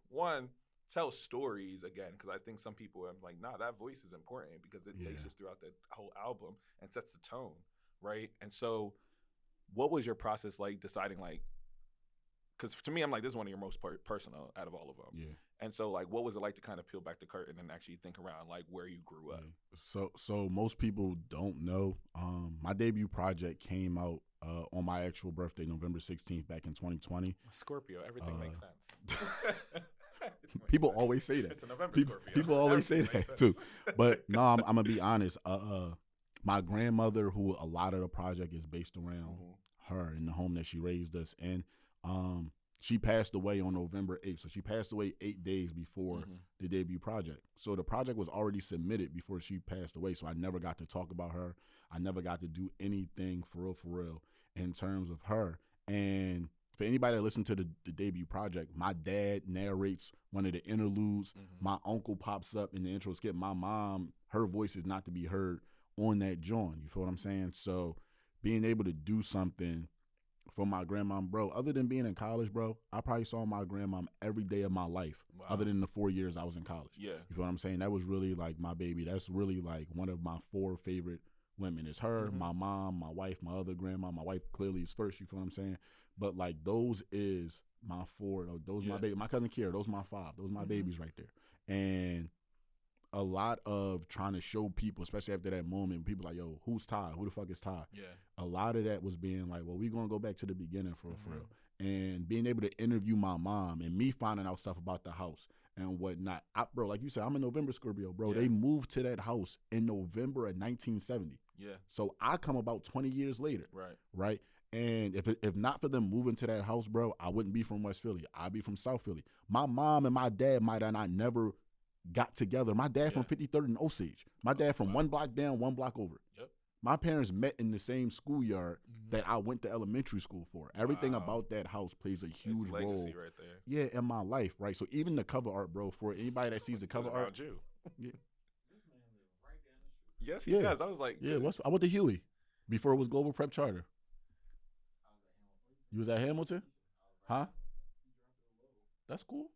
tell stories again. Because I think some people are like, nah, that voice is important because it laces throughout the whole album and sets the tone, right? And so, what was your process like deciding like? Because to me, I'm like, this is one of your most personal out of all of them. Yeah. And so, like, what was it like to kind of peel back the curtain and actually think around, like, where you grew up? So most people don't know. My debut project came out on my actual birthday, November 16th, back in 2020. Scorpio, everything makes sense. People always say that. It's a November Scorpio. People always say that too. But no, I'm gonna be honest. My grandmother, who a lot of the project is based around her in the home that she raised us in. She passed away on November 8th. So she passed away 8 days before the debut project. So the project was already submitted before she passed away. So I never got to talk about her. I never got to do anything for real in terms of her. And for anybody that listened to the debut project, my dad narrates one of the interludes. My uncle pops up in the intro skit. My mom, her voice is not to be heard on that joint. You feel what I'm saying? So being able to do something for my grandmom, bro, other than being in college, bro, I probably saw my grandmom every day of my life, other than the 4 years I was in college. Yeah. You feel what I'm saying? That was really like my baby. That's really like one of my 4 favorite women. It's her, my mom, my wife, my other grandma. My wife clearly is first, you feel what I'm saying? But like those is my 4. Those my baby. My cousin Kiera, those my 5. Those my babies right there. And a lot of trying to show people, especially after that moment, people like, yo, who's Ty? Who the fuck is Ty? Yeah. A lot of that was being like, well, we gonna go back to the beginning for real. And being able to interview my mom and me finding out stuff about the house and whatnot. Bro, like you said, I'm a November Scorpio, bro. Yeah. They moved to that house in November of 1970. Yeah. So I come about 20 years later. Right. And if not for them moving to that house, bro, I wouldn't be from West Philly. I'd be from South Philly. My mom and my dad might have not never got together. My dad from 53rd and Osage. My dad from one block down, one block over. Yep. My parents met in the same schoolyard that I went to elementary school for. Everything about that house plays a huge role. Legacy right there. Yeah, in my life, right? So even the cover art, bro, for anybody that sees the cover art. You. Yeah. Yes, he does. I was like, I went to Huey before it was Global Prep Charter. You was at Hamilton? Huh? That's cool.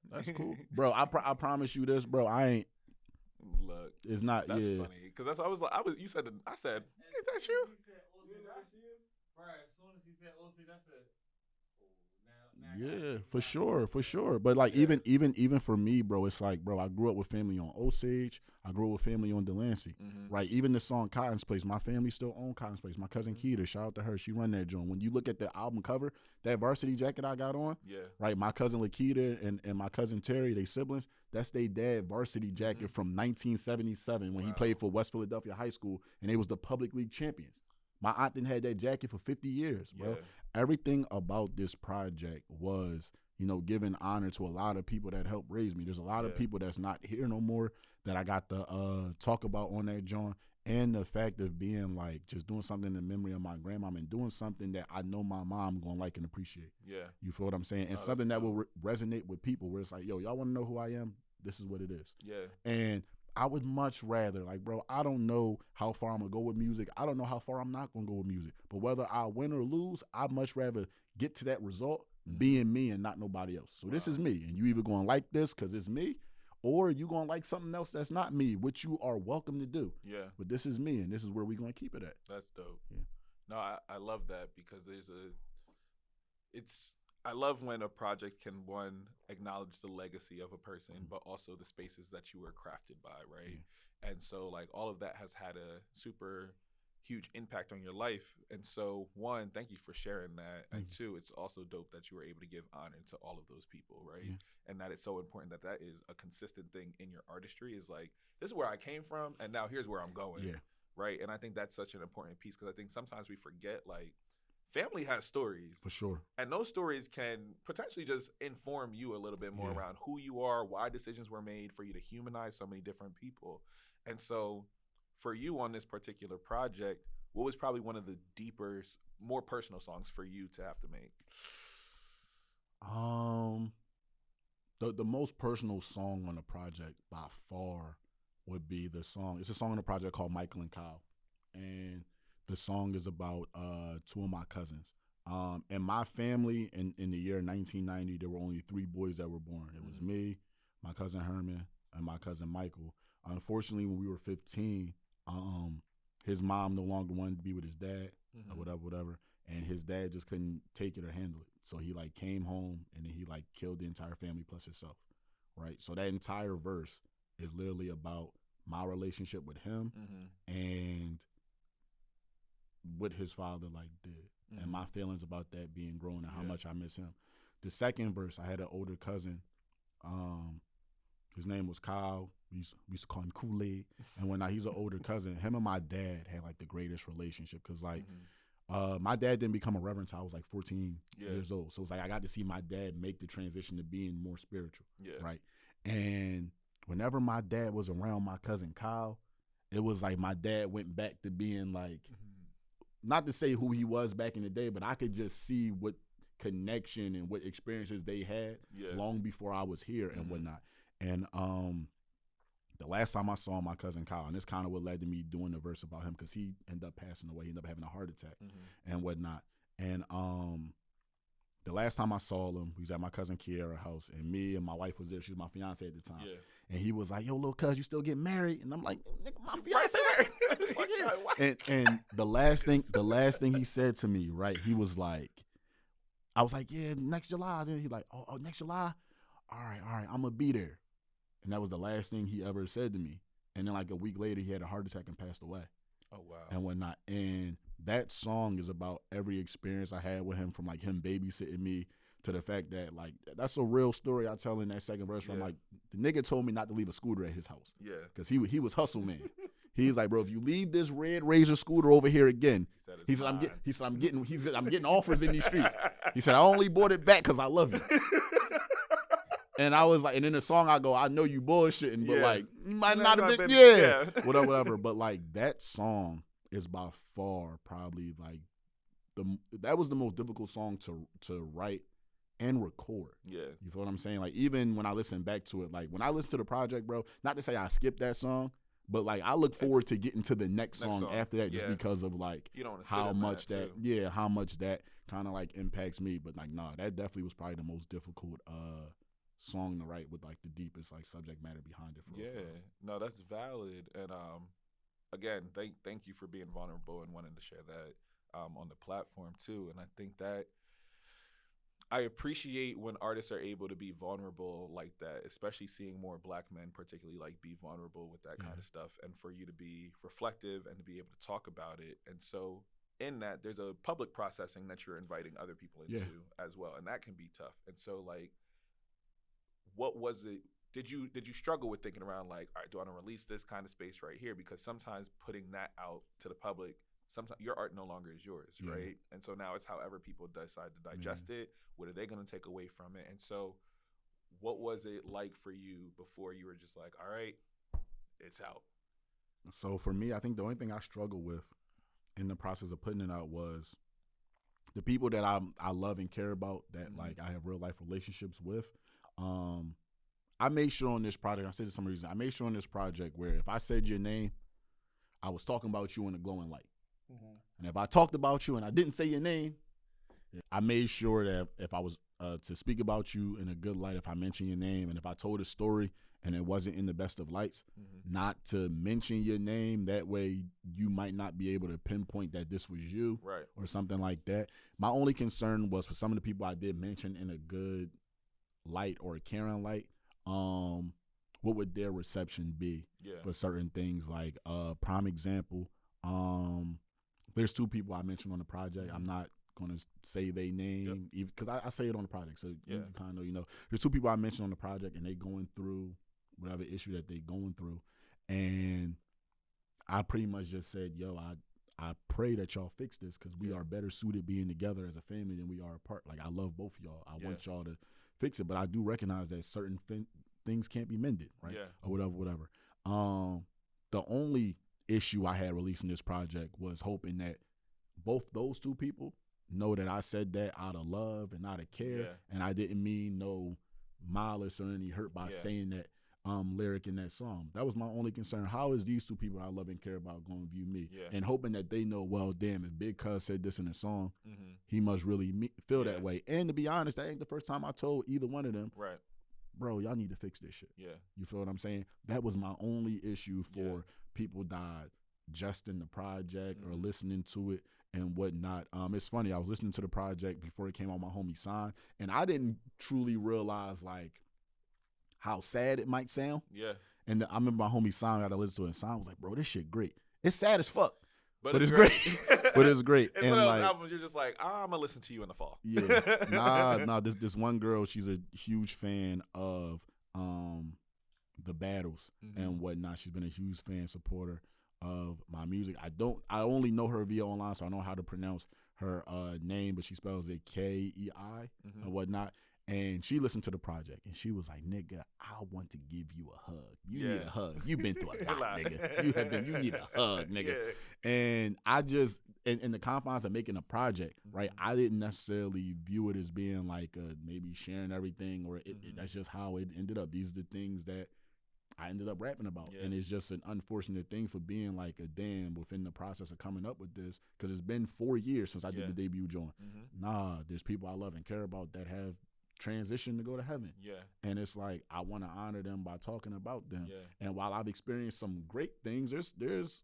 That's cool, bro. I promise you this, bro. I ain't. Look, it's not. That's funny because I was. You said. I said, is that you? Right. As soon as he said OC, that's it. Yeah, for sure. But like even for me, bro, it's like, bro, I grew up with family on Osage. I grew up with family on Delancey, right? Even the song Cotton's Place, my family still own Cotton's Place. My cousin Keita, shout out to her, she run that joint. When you look at the album cover, that varsity jacket I got on, right? My cousin Lakita and my cousin Terry, they siblings, that's their dad varsity jacket from 1977 when he played for West Philadelphia High School, and they was the public league champions. My aunt didn't had that jacket for 50 years, bro. Yeah. Everything about this project was, giving honor to a lot of people that helped raise me. There's a lot of Yeah. people that's not here no more that I got to talk about on that joint. And the fact of being like just doing something in memory of my grandmom and doing something that I know my mom gonna like and appreciate. Yeah. You feel what I'm saying? And Oh, something that's that will dope. resonate with people where it's like, yo, y'all want to know who I am? This is what it is. Yeah. And I would much rather, like, bro, I don't know how far I'm going to go with music. I don't know how far I'm not going to go with music. But whether I win or lose, I'd much rather get to that result being me and not nobody else. So this is me. And you either going to like this because it's me, or you going to like something else that's not me, which you are welcome to do. Yeah. But this is me, and this is where we're going to keep it at. That's dope. Yeah. No, I love that because I love when a project can, one, acknowledge the legacy of a person, but also the spaces that you were crafted by, right? And so, like, all of that has had a super huge impact on your life. And so, one, thank you for sharing that. And two, it's also dope that you were able to give honor to all of those people, right? Yeah. And that it's so important that is a consistent thing in your artistry is like, this is where I came from, and now here's where I'm going, Yeah. right? And I think that's such an important piece because I think sometimes we forget, like, family has stories. For sure. And those stories can potentially just inform you a little bit more Yeah. around who you are, why decisions were made, for you to humanize so many different people. And so for you on this particular project, what was probably one of the deeper, more personal songs for you to have to make? The most personal song on the project by far would be the song. It's a song on the project called Michael and Kyle. And the song is about two of my cousins. In my family, in the year 1990, there were only 3 boys that were born. It was me, my cousin Herman, and my cousin Michael. Unfortunately, when we were 15, his mom no longer wanted to be with his dad, or whatever, and his dad just couldn't take it or handle it. So he like came home and then he like killed the entire family plus himself, right? So that entire verse is literally about my relationship with him and what his father like did, and my feelings about that being grown and how much I miss him. The second verse, I had an older cousin. His name was Kyle. We used to call him Kool-Aid. And when he's an older cousin, him and my dad had like the greatest relationship because like my dad didn't become a reverend until I was like 14 years old. So it's like I got to see my dad make the transition to being more spiritual, right? And whenever my dad was around my cousin Kyle, it was like my dad went back to being like, not to say who he was back in the day, but I could just see what connection and what experiences they had long before I was here and whatnot. And the last time I saw my cousin Kyle, and this kind of what led to me doing the verse about him because he ended up passing away. He ended up having a heart attack and whatnot. And the last time I saw him, he was at my cousin Kiara's house, and me and my wife was there. She was my fiance at the time. And he was like, yo, little cuz, you still getting married? And I'm like, nigga, my fiance. And the last thing he said to me, right, he was like, I was like, yeah, next July. Then he's like, oh, next July? All right, I'm going to be there. And that was the last thing he ever said to me. And then like a week later, he had a heart attack and passed away. Oh, wow. And whatnot. And that song is about every experience I had with him, from like him babysitting me to the fact that like that's a real story I tell in that second verse. Where I'm like, the nigga told me not to leave a scooter at his house. Yeah. Because he was hustle man. He's like, bro, if you leave this red Razor scooter over here again, he said I'm getting offers in these streets. He said I only bought it back because I love you. And I was like, and in the song I go, I know you bullshitting, but like you might not have been, whatever. But like that song is by far probably like that was the most difficult song to write and record. Yeah. You feel what I'm saying? Like even when I listen back to it, like when I listen to the project, bro, not to say I skipped that song, but like I look forward to getting to the next song after that just because of like how much that kind of like impacts me. But like nah, that definitely was probably the most difficult song to write with like the deepest like subject matter behind it. No, that's valid. And again, thank you for being vulnerable and wanting to share that on the platform too. And I think that I appreciate when artists are able to be vulnerable like that, especially seeing more Black men particularly like be vulnerable with that kind of stuff, and for you to be reflective and to be able to talk about it. And so in that, there's a public processing that you're inviting other people into as well, and that can be tough. And so like, what was it? Did you struggle with thinking around like, all right, do I want to release this kind of space right here? Because sometimes putting that out to the public sometimes your art no longer is yours, Yeah. right? And so now it's however people decide to digest it. What are they going to take away from it? And so what was it like for you before you were just like, all right, it's out? So for me, I think the only thing I struggled with in the process of putting it out was the people that I love and care about, that like I have real life relationships with. I made sure on this project, I said to some reason, I made sure on this project where if I said your name, I was talking about you in a glowing light. And if I talked about you and I didn't say your name, I made sure that if I was to speak about you in a good light, if I mentioned your name, and if I told a story and it wasn't in the best of lights, not to mention your name. That way you might not be able to pinpoint that this was you, Right. or something like that. My only concern was for some of the people I did mention in a good light or a caring light, what would their reception be for certain things? Like prime example, there's 2 people I mentioned on the project. I'm not going to say their name because I say it on the project, so you kind of know. There's 2 people I mentioned on the project, and they going through whatever issue that they going through, and I pretty much just said, yo, I pray that y'all fix this, because we are better suited being together as a family than we are apart. Like, I love both of y'all. I want y'all to fix it, but I do recognize that certain things can't be mended, right? Or whatever. The only issue I had releasing this project was hoping that both those 2 people know that I said that out of love and out of care, and I didn't mean no malice or any hurt by saying that lyric in that song. That was my only concern. How is these 2 people I love and care about going to view me? And hoping that they know, well, damn, if Big Cuz said this in a song, he must really feel that way. And to be honest, that ain't the first time I told either one of them, Right. bro, y'all need to fix this shit. Yeah. You feel what I'm saying? That was my only issue for people digesting the project or listening to it and whatnot. It's funny, I was listening to the project before it came on my homie Sign, and I didn't truly realize like how sad it might sound. Yeah. And I remember my homie Sign got to listen to it, and Sign was like, bro, this shit great. It's sad as fuck, but it's great. But it's great. It's and one of those like, albums you're just like, I'm gonna listen to you in the fall. Nah. This one girl, she's a huge fan of the battles and whatnot. She's been a huge fan supporter of my music. I only know her via online, so I know how to pronounce her name, but she spells it Kei and whatnot. And she listened to the project, and she was like, nigga, I want to give you a hug. You need a hug. You've been through a lot, nigga. You need a hug, nigga. And I just, in the confines of making a project, right, I didn't necessarily view it as being like maybe sharing everything, or that's just how it ended up. These are the things that I ended up rapping about. And it's just an unfortunate thing for being like a damn within the process of coming up with this, because it's been 4 years since I did the debut joint. Nah, there's people I love and care about that have transition to go to heaven. And it's like, I want to honor them by talking about them. And while I've experienced some great things, there's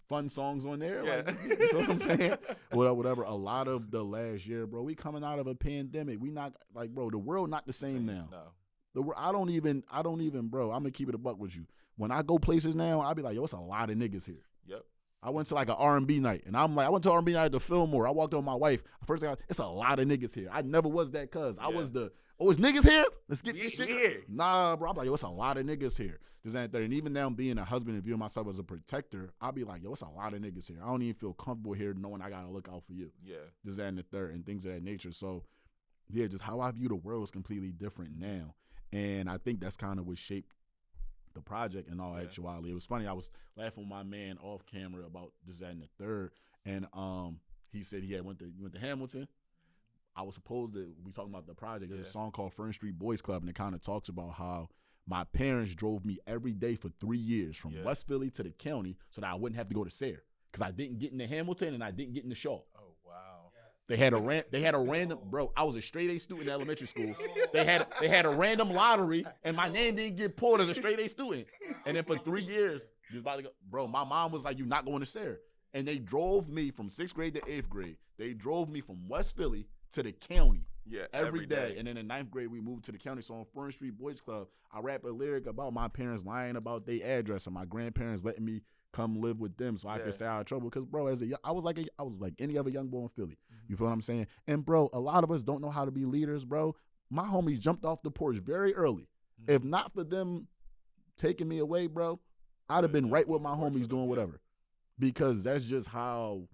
fun songs on there. Like, you know what I'm saying? Whatever. A lot of the last year, bro, we coming out of a pandemic. We not like, bro, the world not the same now. No. I don't even, bro, I'm gonna keep it a buck with you. When I go places now, I'll be like, yo, it's a lot of niggas here. I went to like an R&B night, and I'm like, I went to R&B night at the Fillmore. I walked up with my wife. First thing, it's a lot of niggas here. I never was that, cuz I was it's niggas here? Let's get this shit here. Nah, bro. I'm like, yo, it's a lot of niggas here. This and that. And even now, being a husband and viewing myself as a protector, I'll be like, yo, it's a lot of niggas here. I don't even feel comfortable here knowing I gotta look out for you. This, that, and the third, and things of that nature. So, yeah, just how I view the world is completely different now. And I think that's kind of what shaped the project in all actuality. It was funny. I was laughing with my man off camera about this, that, and the third. And he said he went to Hamilton. I was supposed to be talking about the project. There's a song called Fern Street Boys Club, and it kind of talks about how my parents drove me every day for 3 years from West Philly to the county so that I wouldn't have to go to Sayre, because I didn't get into Hamilton and I didn't get into Shaw. Oh, wow. They had a random, bro, I was a straight A student in elementary school. They had a random lottery, and my name didn't get pulled as a straight A student. And then for 3 years, you was about to go, bro, my mom was like, you're not going to Sayre. And they drove me from 6th grade to 8th grade. They drove me from West Philly to the county every day. And then in 9th grade, we moved to the county. So on Fern Street Boys Club, I rap a lyric about my parents lying about their address and my grandparents letting me come live with them so I could stay out of trouble. Because, bro, I was like any other young boy in Philly. You feel what I'm saying? And, bro, a lot of us don't know how to be leaders, bro. My homies jumped off the porch very early. If not for them taking me away, bro, I'd have been right with my homies doing whatever. because that's just how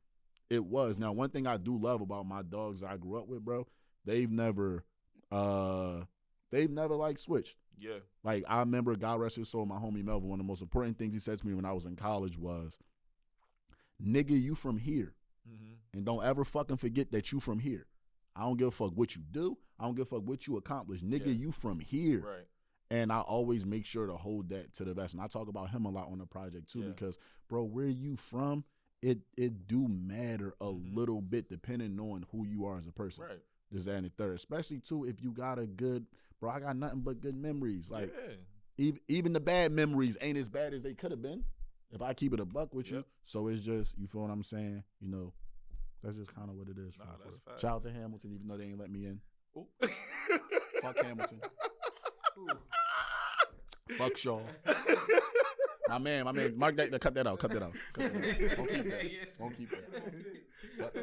it was. Now, one thing I do love about my dogs that I grew up with, bro, they've never like switched. Yeah. Like, I remember, God rest his soul, my homie Melvin, one of the most important things he said to me when I was in college was, nigga, you from here. Mm-hmm. And don't ever fucking forget that you from here. I don't give a fuck what you do. I don't give a fuck what you accomplish. Nigga, you from here. Right. And I always make sure to hold that to the vest. And I talk about him a lot on the project too, because, bro, where you from, it do matter a little bit depending on who you are as a person. Right. This, that, and the third. Especially, too, if you got a good, bro, I got nothing but good memories. Like, even the bad memories ain't as bad as they could have been if I keep it a buck with you. So it's just, you feel what I'm saying? You know, that's just kind of what it is. Nah, that's fact. Shout out to Hamilton, even though they ain't let me in. Ooh. Fuck Hamilton. Fuck Shaw. My man, Mark that, cut that out. Won't keep that. What?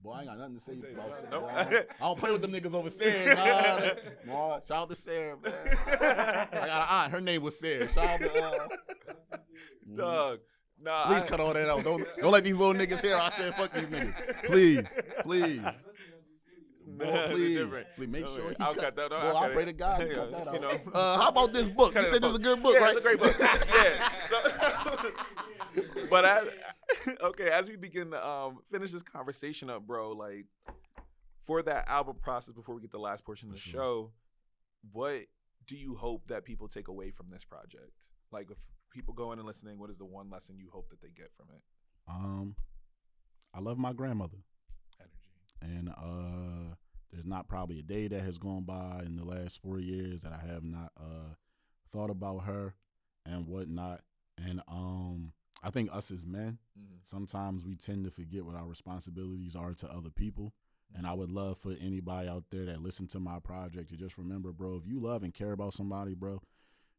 Boy, I ain't got nothing to say about Sarah. Nope. I don't play with them niggas over Sarah. Nah, shout out to Sarah, man. I got an aunt. Her name was Sarah. Shout out to Doug. Nah, please cut all that out. Don't let these little niggas hear I said fuck these niggas. Please. Boy, please make sure he cut that out. Boy, I pray to God he cut that out. You know, how about this book? You said this is a good book, right? It's a great book. Yeah. So, but as we begin to finish this conversation up, bro, like for that album process, before we get the last portion of the show, what do you hope that people take away from this project? Like, if people go in and listening, what is the one lesson you hope that they get from it? I love my grandmother. Energy. And there's not probably a day that has gone by in the last 4 years that I have not thought about her and whatnot. And I think us as men, sometimes we tend to forget what our responsibilities are to other people. And I would love for anybody out there that listen to my project to just remember, bro, if you love and care about somebody, bro,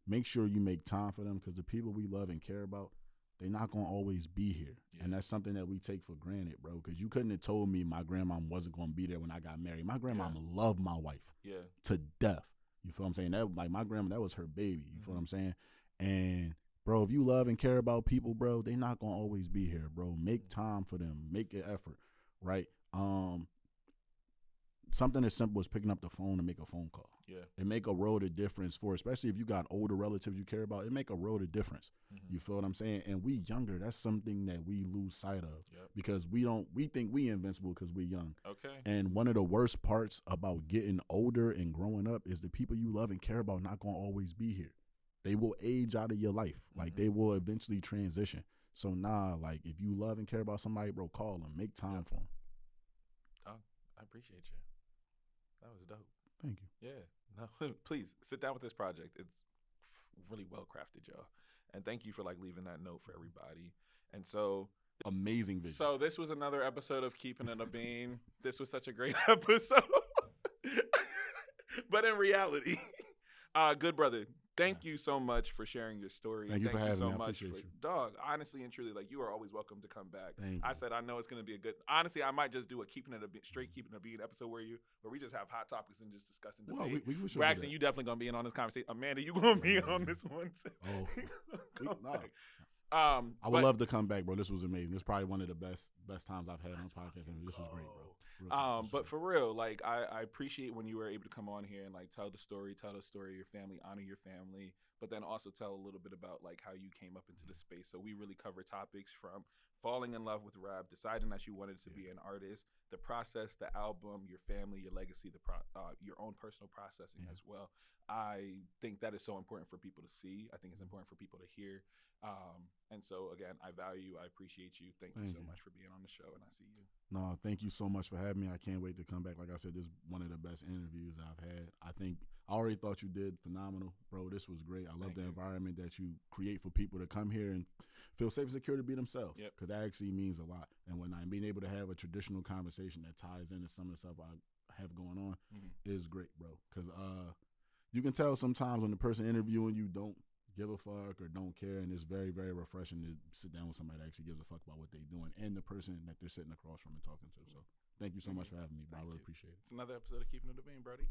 make sure you make time for them, because the people we love and care about, they're not going to always be here. Yeah. And that's something that we take for granted, bro, because you couldn't have told me my grandma wasn't going to be there when I got married. My grandma loved my wife to death. You feel what I'm saying? That, like, my grandma, that was her baby. You feel what I'm saying? And, bro, if you love and care about people, bro, they're not going to always be here, bro. Make time for them. Make an effort, right? Something as simple as picking up the phone and make a phone call. Yeah. It make a world of difference for, especially if you got older relatives you care about, it make a world of difference. You feel what I'm saying? And we younger, that's something that we lose sight of because we think we invincible because we young. Okay. And one of the worst parts about getting older and growing up is the people you love and care about not going to always be here. They will age out of your life. Like, they will eventually transition. So, like, if you love and care about somebody, bro, call them. Make time for them. Oh, I appreciate you. That was dope. Thank you. Yeah. No, please sit down with this project. It's really well crafted, y'all. And thank you for like leaving that note for everybody. And so amazing video. So this was another episode of Keeping It a Bean. This was such a great episode. But in reality, good brother, thank you so much for sharing your story. Thank you for having me. I much appreciate you. Dog, honestly and truly, like, you are always welcome to come back. Thank I you. said I know it's gonna be a good. Honestly, I might just do a Keeping It a Bean episode where we just have hot topics and just discussing debate. We for sure. Braxton, you definitely gonna be in on this conversation. Amanda, you gonna be on this one too. I would love to come back, bro. This was amazing. This is probably one of the best times I've had on this podcast, and this was great, bro. But for real, like, I appreciate when you were able to come on here and like tell the story of your family, honor your family, but then also tell a little bit about like how you came up into the space. So we really cover topics from falling in love with rap, deciding that you wanted to be an artist, the process, the album, your family, your legacy, your own personal processing as well. I think that is so important for people to see. I think it's important for people to hear. And so again, I appreciate you. Thank you so much for being on the show, and I see you. No, thank you so much for having me. I can't wait to come back. Like I said, this is one of the best interviews I've had. I already thought you did phenomenal, bro. This was great. I love the environment that you create for people to come here and feel safe and secure to be themselves. Because that actually means a lot. And being able to have a traditional conversation that ties into some of the stuff I have going on is great, bro. Because you can tell sometimes when the person interviewing you don't give a fuck or don't care, and it's very, very refreshing to sit down with somebody that actually gives a fuck about what they're doing and the person that they're sitting across from and talking to. So thank you so much for having me, bro. I really appreciate it. It's another episode of Keeping It a Bean, Brody.